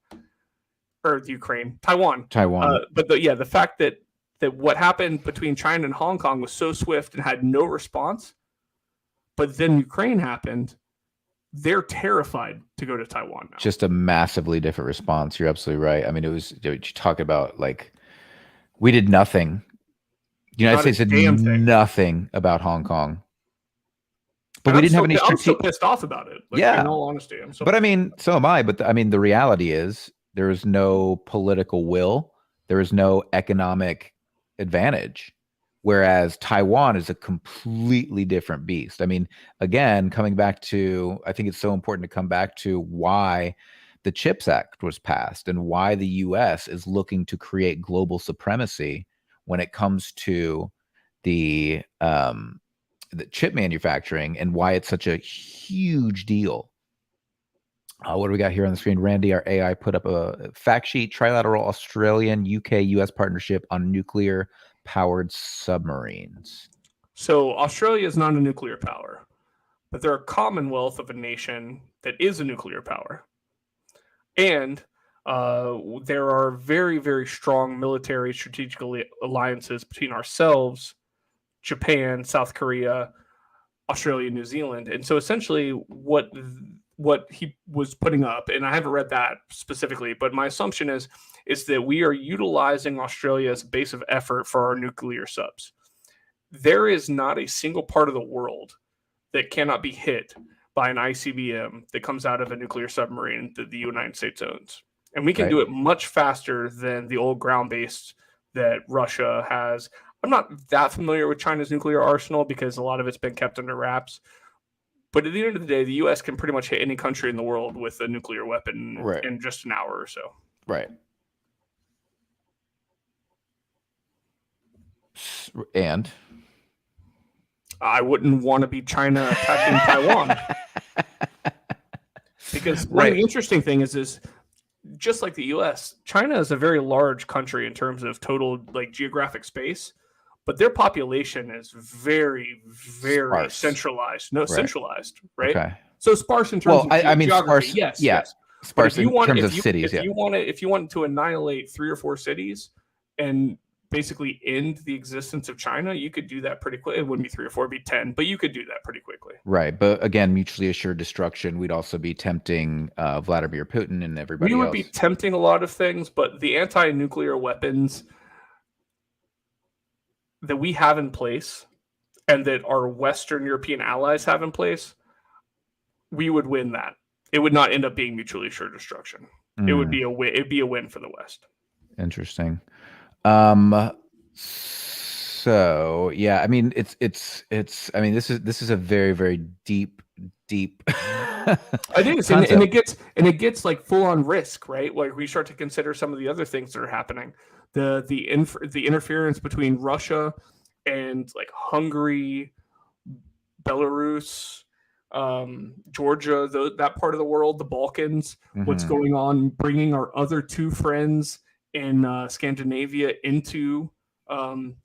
or Taiwan. But the fact that what happened between China and Hong Kong was so swift and had no response, but then Ukraine happened, they're terrified to go to Taiwan now.
Just a massively different response. You're absolutely right. I mean, it was, you talk about, like, we did nothing. The United States did nothing about Hong Kong. But we didn't have any
I'm so pissed off about it. In all honesty.
But I mean, so am I. But the reality is there is no political will. There is no economic advantage. Whereas Taiwan is a completely different beast. I mean, again, coming back to, I think it's so important to come back to why the CHIPS Act was passed and why the U.S. is looking to create global supremacy when it comes to the chip manufacturing, and why it's such a huge deal. What do we got here on the screen? Randy, our AI, put up a fact sheet: trilateral Australian, UK, US partnership on nuclear powered submarines.
So Australia is not a nuclear power, but they're a commonwealth of a nation that is a nuclear power. And there are very, very strong military strategic alliances between ourselves, Japan, South Korea, Australia, New Zealand. And so essentially what he was putting up, and I haven't read that specifically, but my assumption is that we are utilizing Australia as a base of effort for our nuclear subs. There is not a single part of the world that cannot be hit by an ICBM that comes out of a nuclear submarine that the United States owns. And we can do it much faster than the old ground-based that Russia has. I'm not that familiar with China's nuclear arsenal because a lot of it's been kept under wraps. But at the end of the day, the U.S. can pretty much hit any country in the world with a nuclear weapon in just an hour or so.
Right. And
I wouldn't want to be China attacking Taiwan. Because one of the interesting thing is just like the U.S., China is a very large country in terms of total geographic space, but their population is very, very sparse. Centralized. Centralized, right? Okay. So sparse in terms of geography.
Sparse,
yes.
Sparse in terms of cities.
If you want to annihilate 3 or 4 cities and basically end the existence of China, you could do that pretty quickly. It wouldn't be 3 or 4, it'd be 10, but you could do that pretty quickly.
Right. But again, mutually assured destruction. We'd also be tempting Vladimir Putin and everybody else.
We would be tempting a lot of things, but the anti-nuclear weapons that we have in place and that our Western European allies have in place, we would win that. It would not end up being mutually assured destruction. It would be a win. It'd be a win for the West.
Interesting. So yeah, I mean, it's. I mean, this is a very, very deep.
It is, and it gets like full on risk, right? Like we start to consider some of the other things that are happening, the interference between Russia and like Hungary, Belarus, Georgia, that part of the world, the Balkans, what's going on, bringing our other two friends in Scandinavia into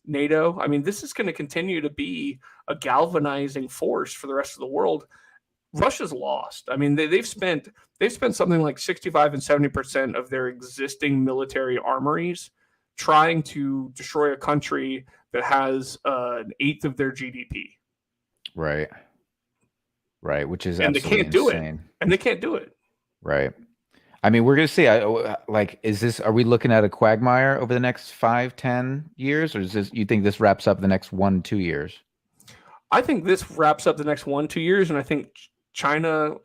NATO. I mean, this is going to continue to be a galvanizing force for the rest of the world. Russia's lost. I mean, they've spent something like 65 and 70% of their existing military armories trying to destroy a country that has an eighth of their GDP.
Right. Which is
and
absolutely
they can't do
insane.
it. And they can't do it.
Right. I mean, we're going to see, are we looking at a quagmire over the next 5-10 years? Or you think this wraps up the next 1-2 years?
I think this wraps up the next 1-2 years. And I think China,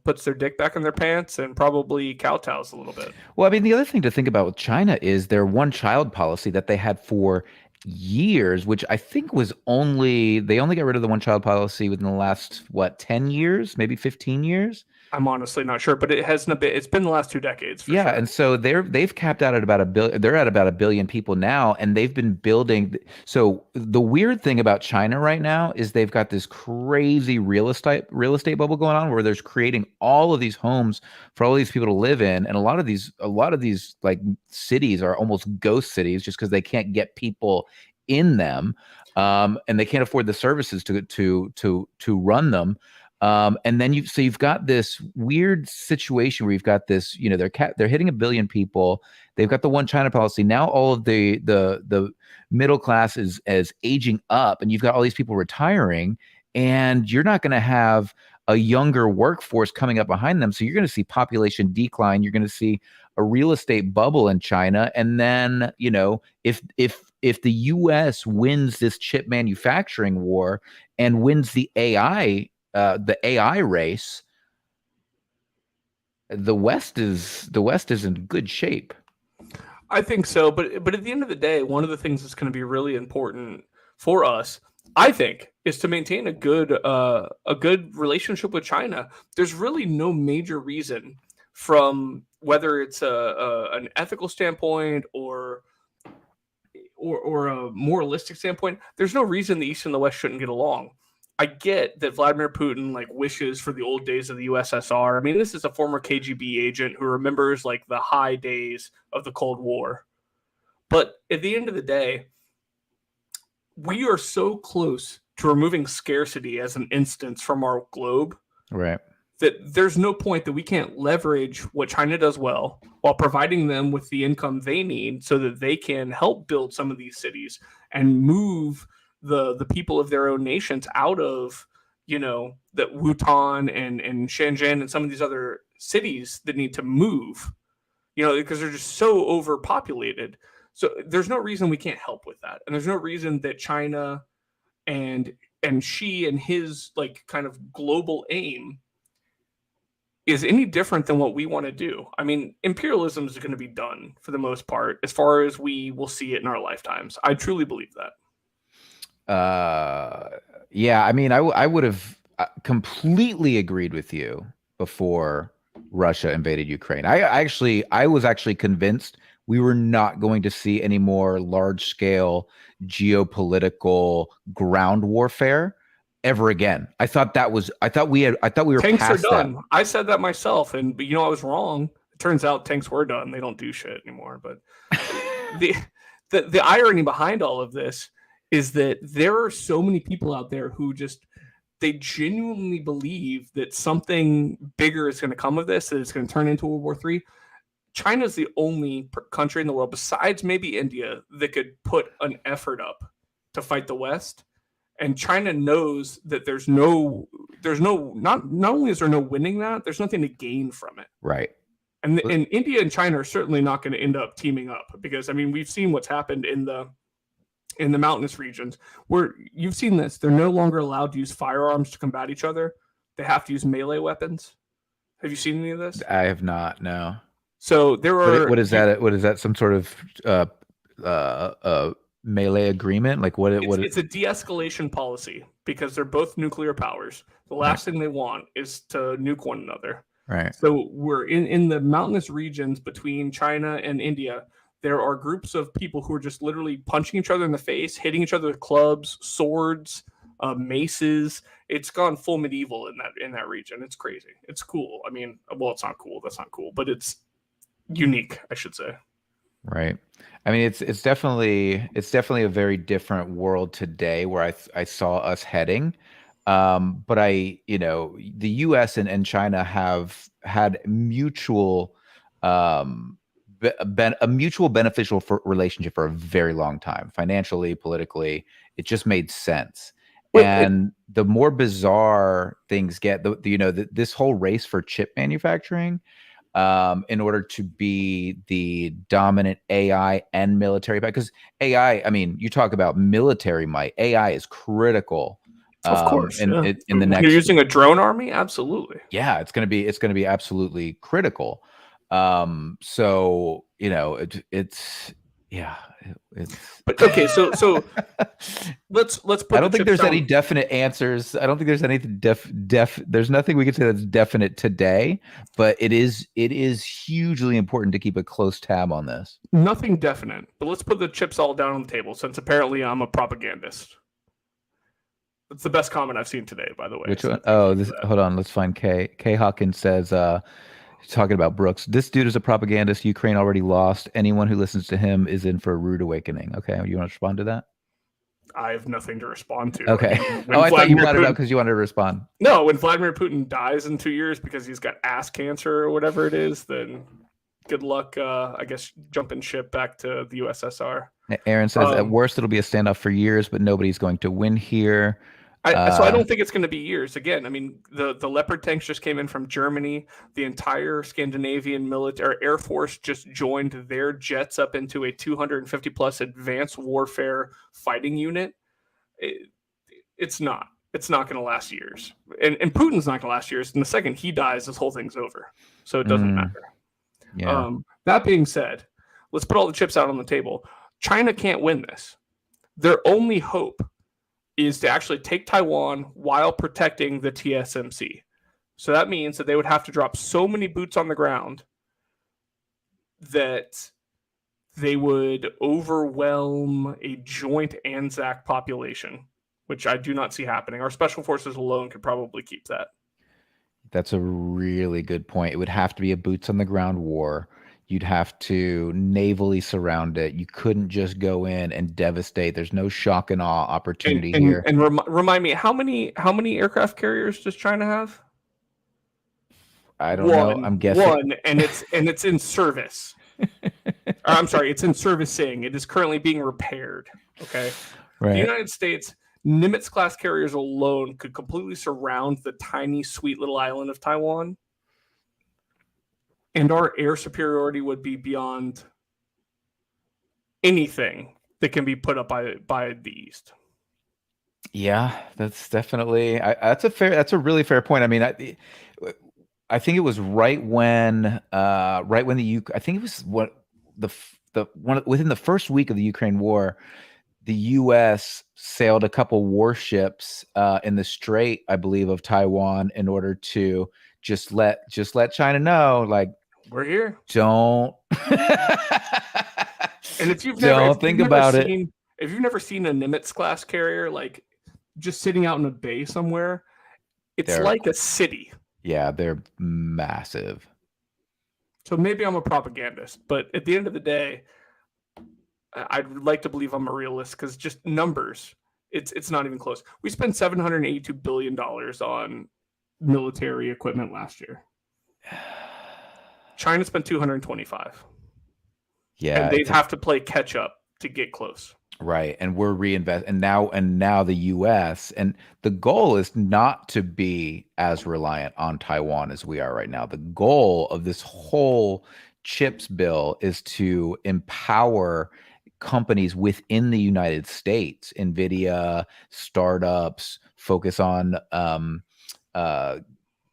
puts their dick back in their pants and probably kowtows a little bit.
Well, I mean, the other thing to think about with China is their one-child policy that they had for years, which I think they only got rid of the one-child policy within the last, 10 years, maybe 15 years?
I'm honestly not sure, but it's been the last 2 decades. For sure.
And so they've capped out at about 1 billion. They're at about 1 billion people now, and they've been building. So the weird thing about China right now is they've got this crazy real estate bubble going on, where they're creating all of these homes for all these people to live in, and a lot of these like cities are almost ghost cities just because they can't get people in them, and they can't afford the services to run them. And then you've got this weird situation where you've got this, they're hitting 1 billion people. They've got the one China policy. Now all of the middle class is aging up, and you've got all these people retiring, and you're not going to have a younger workforce coming up behind them. So you're going to see population decline. You're going to see a real estate bubble in China. And then, if the US wins this chip manufacturing war and wins the AI race, the West is in good shape.
I think so, but at the end of the day, one of the things that's going to be really important for us, I think, is to maintain a good relationship with China. There's really no major reason, from whether it's an ethical standpoint or a moralistic standpoint, there's no reason the East and the West shouldn't get along. I get that Vladimir Putin wishes for the old days of the USSR. I mean, this is a former KGB agent who remembers the high days of the Cold War. But at the end of the day, we are so close to removing scarcity as an instance from our globe,
right,
that there's no point that we can't leverage what China does well while providing them with the income they need so that they can help build some of these cities and move the people of their own nations out of, the Wuhan and Shenzhen and some of these other cities that need to move, because they're just so overpopulated. So there's no reason we can't help with that. And there's no reason that China and Xi and his kind of global aim is any different than what we want to do. I mean, imperialism is going to be done for the most part, as far as we will see it in our lifetimes. I truly believe that.
Yeah, I mean, I would have completely agreed with you before Russia invaded Ukraine. I was actually convinced we were not going to see any more large-scale geopolitical ground warfare ever again. I thought we were
tanks
past
are done.
that.
I said that myself, and I was wrong. It turns out tanks were done. They don't do shit anymore. But the irony behind all of this is that there are so many people out there who they genuinely believe that something bigger is going to come of this, that it's going to turn into World War III. China is the only country in the world, besides maybe India, that could put an effort up to fight the West. And China knows that not only is there no winning that, there's nothing to gain from it.
Right.
And India and China are certainly not going to end up teaming up, because, I mean, we've seen what's happened in the in the mountainous regions, where you've seen this, they're no longer allowed to use firearms to combat each other. They have to use melee weapons. Have you seen any of this?
I have not. No.
So there are.
What is that? What is that? Some sort of melee agreement? Like what?
It's a de-escalation policy because they're both nuclear powers. The last thing they want is to nuke one another.
Right.
So we're in the mountainous regions between China and India. There are groups of people who are just literally punching each other in the face, hitting each other with clubs, swords, maces. It's gone full medieval in that region. It's crazy. It's cool. I mean, well, it's not cool. That's not cool, but it's unique, I should say.
Right. I mean, it's definitely a very different world today where I saw us heading. But the U.S. and China have had mutual a mutual beneficial relationship for a very long time, financially, politically. It just made sense. And the more bizarre things get, this whole race for chip manufacturing, in order to be the dominant AI and military, because AI, I mean, you talk about military might, AI is critical.
Of course,
in the next,
you're using a drone army, absolutely.
Yeah, it's going to be absolutely critical. So it's
but okay, so let's put
I don't think there's any definite answers. I don't think there's anything there's nothing we can say that's definite today, but it is hugely important to keep a close tab on this.
Nothing definite, but let's put the chips all down on the table, since apparently I'm a propagandist. That's the best comment I've seen today, by the way.
Which one? Oh, hold on, let's find 𝐃𝐀𝐓𝐄 says talking about Brooks, this dude is a propagandist. Ukraine already lost. Anyone who listens to him is in for a rude awakening. Okay, you want to respond to that?
I have nothing to respond to.
Okay. I thought you brought it up because you wanted to respond.
No, when Vladimir Putin dies in 2 years because he's got ass cancer or whatever it is, then good luck, I guess, jumping ship back to the USSR.
Aaron says, at worst, it'll be a standoff for years, but nobody's going to win here.
So I don't think it's going to be years. Again, I mean, the Leopard tanks just came in from Germany. The entire Scandinavian military Air Force just joined their jets up into a 250 plus advanced warfare fighting unit. It's not going to last years. And Putin's not going to last years. And the second he dies, this whole thing's over. So it doesn't matter.
Yeah.
That being said, let's put all the chips out on the table. China can't win this. Their only hope is to actually take Taiwan while protecting the TSMC. So that means that they would have to drop so many boots on the ground that they would overwhelm a joint ANZAC population, which I do not see happening. Our special forces alone could probably keep that.
That's a really good point. It would have to be a boots on the ground war. You'd have to navally surround it. You couldn't just go in and devastate. There's no shock and awe opportunity here.
And remind me, how many aircraft carriers does China have?
I don't know. I'm guessing
one, and it's in service. I'm sorry, it's in servicing. It is currently being repaired. Okay,
right.
The United States Nimitz class carriers alone could completely surround the tiny, sweet little island of Taiwan. And our air superiority would be beyond anything that can be put up by the East.
Yeah, that's definitely that's a really fair point. I mean, I think it was right when I think it was within the first week of the Ukraine war, the U.S. sailed a couple warships in the Strait, I believe, of Taiwan in order to just let China know, like,
we're here.
Don't.
And if you've
if
you've never seen a Nimitz class carrier, like just sitting out in a bay somewhere, it's like a city.
Yeah, they're massive.
So maybe I'm a propagandist, but at the end of the day, I'd like to believe I'm a realist because just numbers, it's not even close. We spent $782 billion on military equipment last year. China spent 225.
Yeah,
and they'd have to play catch up to get close.
Right, and we're and now the U.S. and the goal is not to be as reliant on Taiwan as we are right now. The goal of this whole chips bill is to empower companies within the United States, NVIDIA, startups, focus on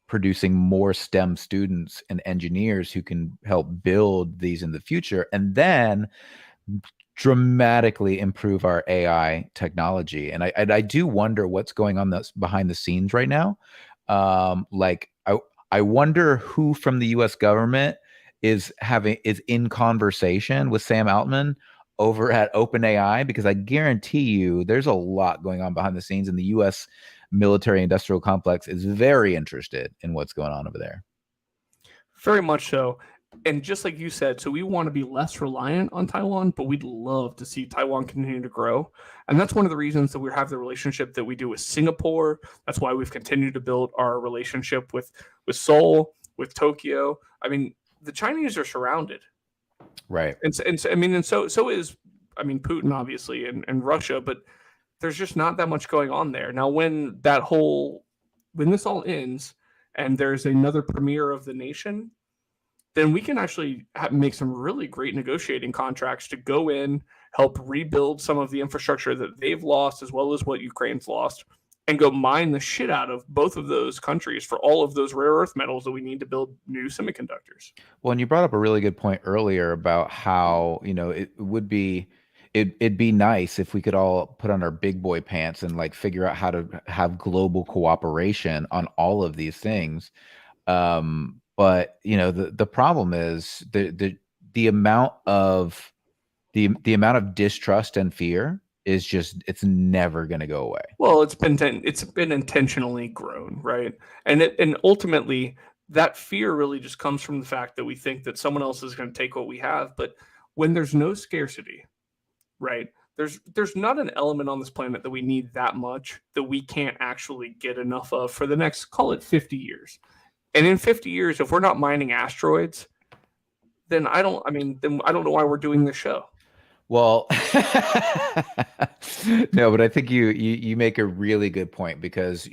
producing more STEM students and engineers who can help build these in the future, and then dramatically improve our AI technology. And I do wonder what's going on behind the scenes right now. Like I wonder who from the U.S. government is in conversation with Sam Altman over at OpenAI, because I guarantee you there's a lot going on behind the scenes, and the U.S. military industrial complex is very interested in what's going on over there.
Very much so. And just like you said, so we want to be less reliant on Taiwan, but we'd love to see Taiwan continue to grow. And that's one of the reasons that we have the relationship that we do with Singapore. That's why we've continued to build our relationship with Seoul, with Tokyo. I mean, the Chinese are surrounded.
Right.
And so is Putin, obviously, and Russia, but there's just not that much going on there. Now, when this all ends and there's another premier of the nation, then we can actually make some really great negotiating contracts to go in, help rebuild some of the infrastructure that they've lost, as well as what Ukraine's lost, and go mine the shit out of both of those countries for all of those rare earth metals that we need to build new semiconductors.
Well, and you brought up a really good point earlier about how, it'd be nice if we could all put on our big boy pants and like figure out how to have global cooperation on all of these things. But the problem is the amount of distrust and fear is it's never going to go away.
Well, it's been intentionally grown, right? And ultimately that fear really just comes from the fact that we think that someone else is going to take what we have. But when there's no scarcity, right? There's not an element on this planet that we need that much that we can't actually get enough of for the next, call it 50 years. And in 50 years, if we're not mining asteroids, then I don't know why we're doing this show.
Well, no, but I think you make a really good point, because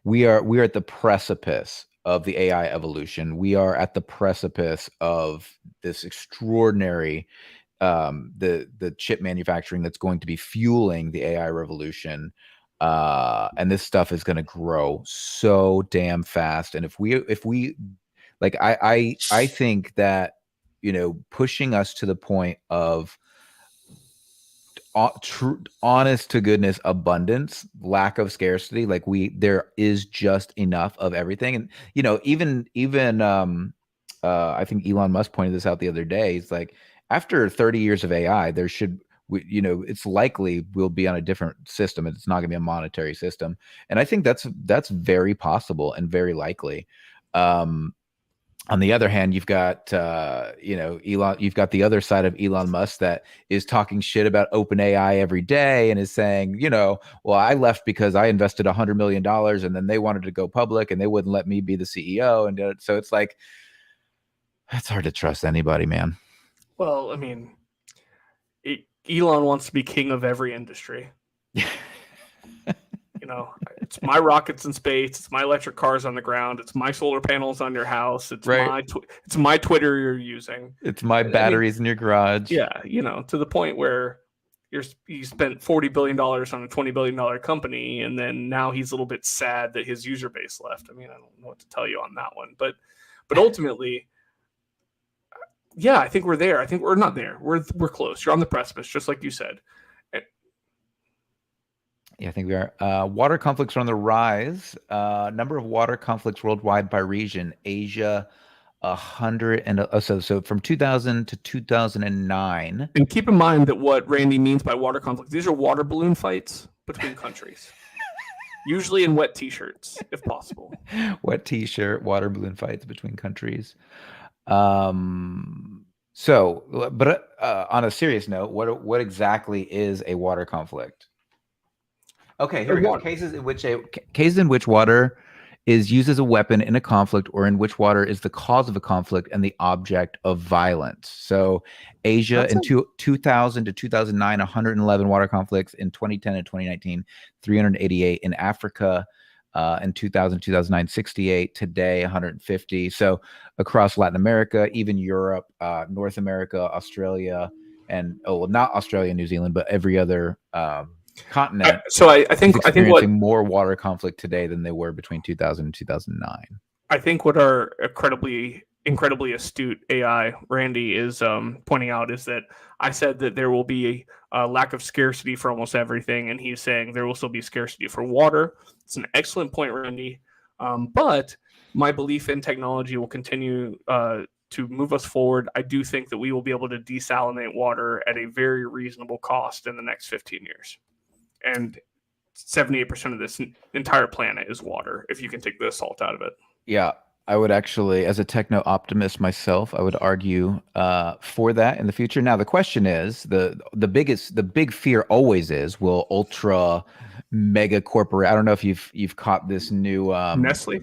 we are at the precipice of the AI evolution. We are at the precipice of this extraordinary the chip manufacturing that's going to be fueling the AI revolution. And this stuff is going to grow so damn fast. And if we like, I think that, pushing us to the point of honest to goodness abundance, lack of scarcity, like there is just enough of everything. And, even I think Elon Musk pointed this out the other day. He's like, after 30 years of AI, it's likely we'll be on a different system. It's not going to be a monetary system. And I think that's very possible and very likely. On the other hand, you've got, Elon, you've got the other side of Elon Musk that is talking shit about OpenAI every day and is saying, well, I left because I invested $100 million and then they wanted to go public and they wouldn't let me be the CEO. And so it's like, it's hard to trust anybody, man.
Well, I mean, Elon wants to be king of every industry. It's my rockets in space. It's my electric cars on the ground. It's my solar panels on your house. It's it's my Twitter you're using.
It's my batteries in your garage.
Yeah, to the point where you spent $40 billion on a $20 billion company, and then now he's a little bit sad that his user base left. I mean, I don't know what to tell you on that one, but ultimately, yeah, I think we're there. I think we're not there. We're close. You're on the precipice, just like you said.
Yeah, I think we are. Water conflicts are on the rise. Number of water conflicts worldwide by region: Asia, 100 and so from 2000 to 2009.
And keep in mind that what Randy means by water conflicts, these are water balloon fights between countries, usually in wet t-shirts, if possible.
Wet t-shirt, water balloon fights between countries. So, but on a serious note, what exactly is a water conflict? Okay, here we go. Cases in which water is used as a weapon in a conflict, or in which water is the cause of a conflict and the object of violence. So Asia in 2000 to 2009, 111 water conflicts. In 2010 and 2019, 388. In Africa in 2000, 2009, 68. Today, 150. So across Latin America, even Europe, North America, Australia, and not Australia and New Zealand, but every other continent.
I think
experiencing more water conflict today than they were between 2000 and 2009.
I think what our incredibly astute AI, Randy, is pointing out is that I said that there will be a lack of scarcity for almost everything, and he's saying there will still be scarcity for water. It's an excellent point, Randy. But my belief in technology will continue to move us forward. I do think that we will be able to desalinate water at a very reasonable cost in the next 15 years. And 78% of this entire planet is water, if you can take the salt out of it.
Yeah, I would actually, as a techno optimist myself, I would argue for that in the future. Now, the question is, the big fear always is, will ultra mega corporate, I don't know if you've caught this new
Nestle.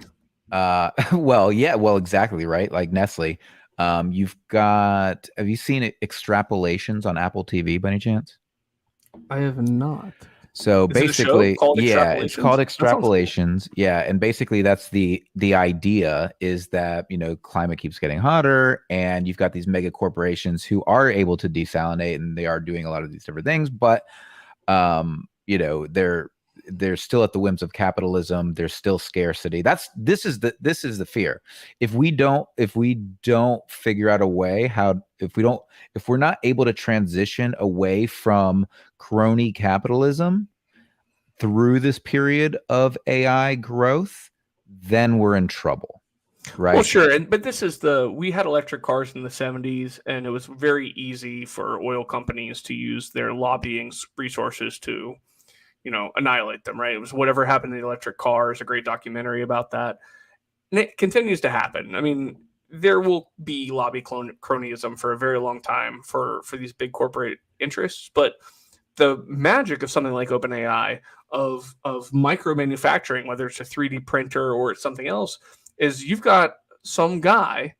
Well, exactly, right? Like Nestle. Have you seen extrapolations on Apple TV by any chance?
I have not.
So basically, it's called Extrapolations.
Cool.
Yeah, and basically that's the idea is that, climate keeps getting hotter, and you've got these mega corporations who are able to desalinate, and they are doing a lot of these different things, but they're still at the whims of capitalism. There's still scarcity. This is the fear. If we don't figure out a way if we're not able to transition away from crony capitalism through this period of AI growth, then we're in trouble. Right.
Well, sure. But we had electric cars in the 70s, and it was very easy for oil companies to use their lobbying resources to annihilate them, right? It was whatever happened to the electric cars, a great documentary about that. And it continues to happen. I mean, there will be lobby cronyism for a very long time for these big corporate interests. But the magic of something like OpenAI, of micro manufacturing, whether it's a 3D printer or it's something else, is you've got some guy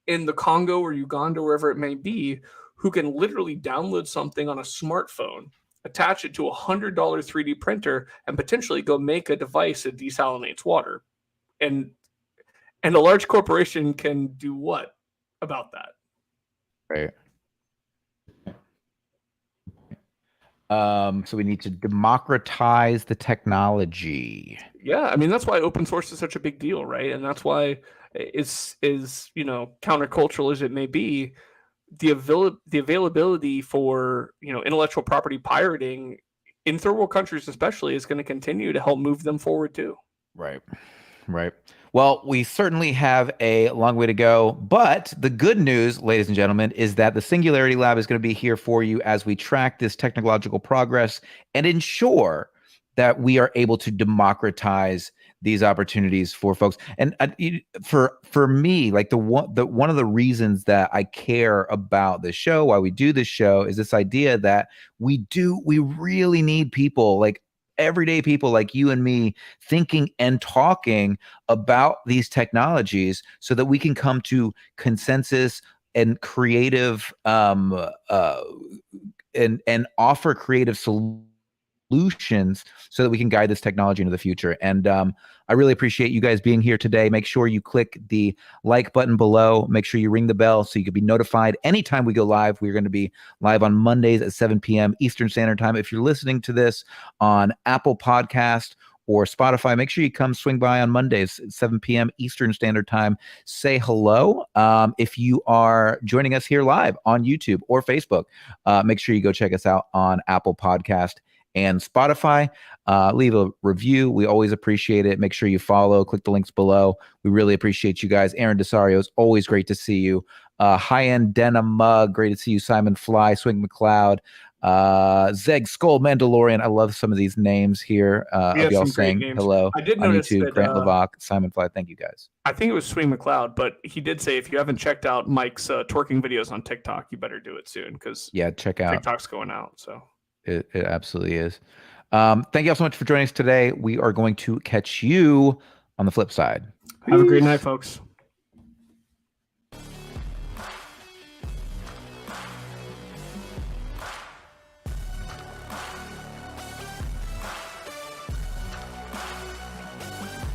in the Congo or Uganda, wherever it may be, who can literally download something on a smartphone, attach it to a $100 3D printer, and potentially go make a device that desalinates water. And a large corporation can do what about that?
Right. So we need to democratize the technology.
Yeah, I mean, that's why open source is such a big deal, right? And that's why it's countercultural as it may be, the availability for intellectual property pirating in third world countries especially is going to continue to help move them forward too.
Right. Well, we certainly have a long way to go, but the good news, ladies and gentlemen, is that the Singularity Lab is going to be here for you as we track this technological progress and ensure that we are able to democratize these opportunities for folks. And for me, like one of the reasons that I care about this show, why we do this show, is this idea that we really need people, like everyday people like you and me, thinking and talking about these technologies so that we can come to consensus and creative and offer creative solutions so that we can guide this technology into the future. And I really appreciate you guys being here today. Make sure you click the like button below. Make sure you ring the bell so you can be notified anytime we go live. We're going to be live on Mondays at 7 p.m. Eastern Standard Time. If you're listening to this on Apple Podcast or Spotify, make sure you come swing by on Mondays at 7 p.m. Eastern Standard Time. Say hello. If you are joining us here live on YouTube or Facebook, make sure you go check us out on Apple Podcast and Spotify. Leave a review. We always appreciate it. Make sure you follow, click the links below. We really appreciate you guys. Aaron Desario, it's always great to see you. High-end denim mug, great to see you. Simon Fly, Swing McLeod, Zeg Skull Mandalorian. I love some of these names here of y'all saying hello.
I did
on
notice
YouTube.
that,
Grant Levac, Simon Fly. Thank you guys.
I think it was Swing McLeod, but he did say if you haven't checked out Mike's twerking videos on TikTok, you better do it soon because
check out
TikTok's going out. So
it absolutely is. Thank you all so much for joining us today. We are going to catch you on the flip side.
Have a great night, folks.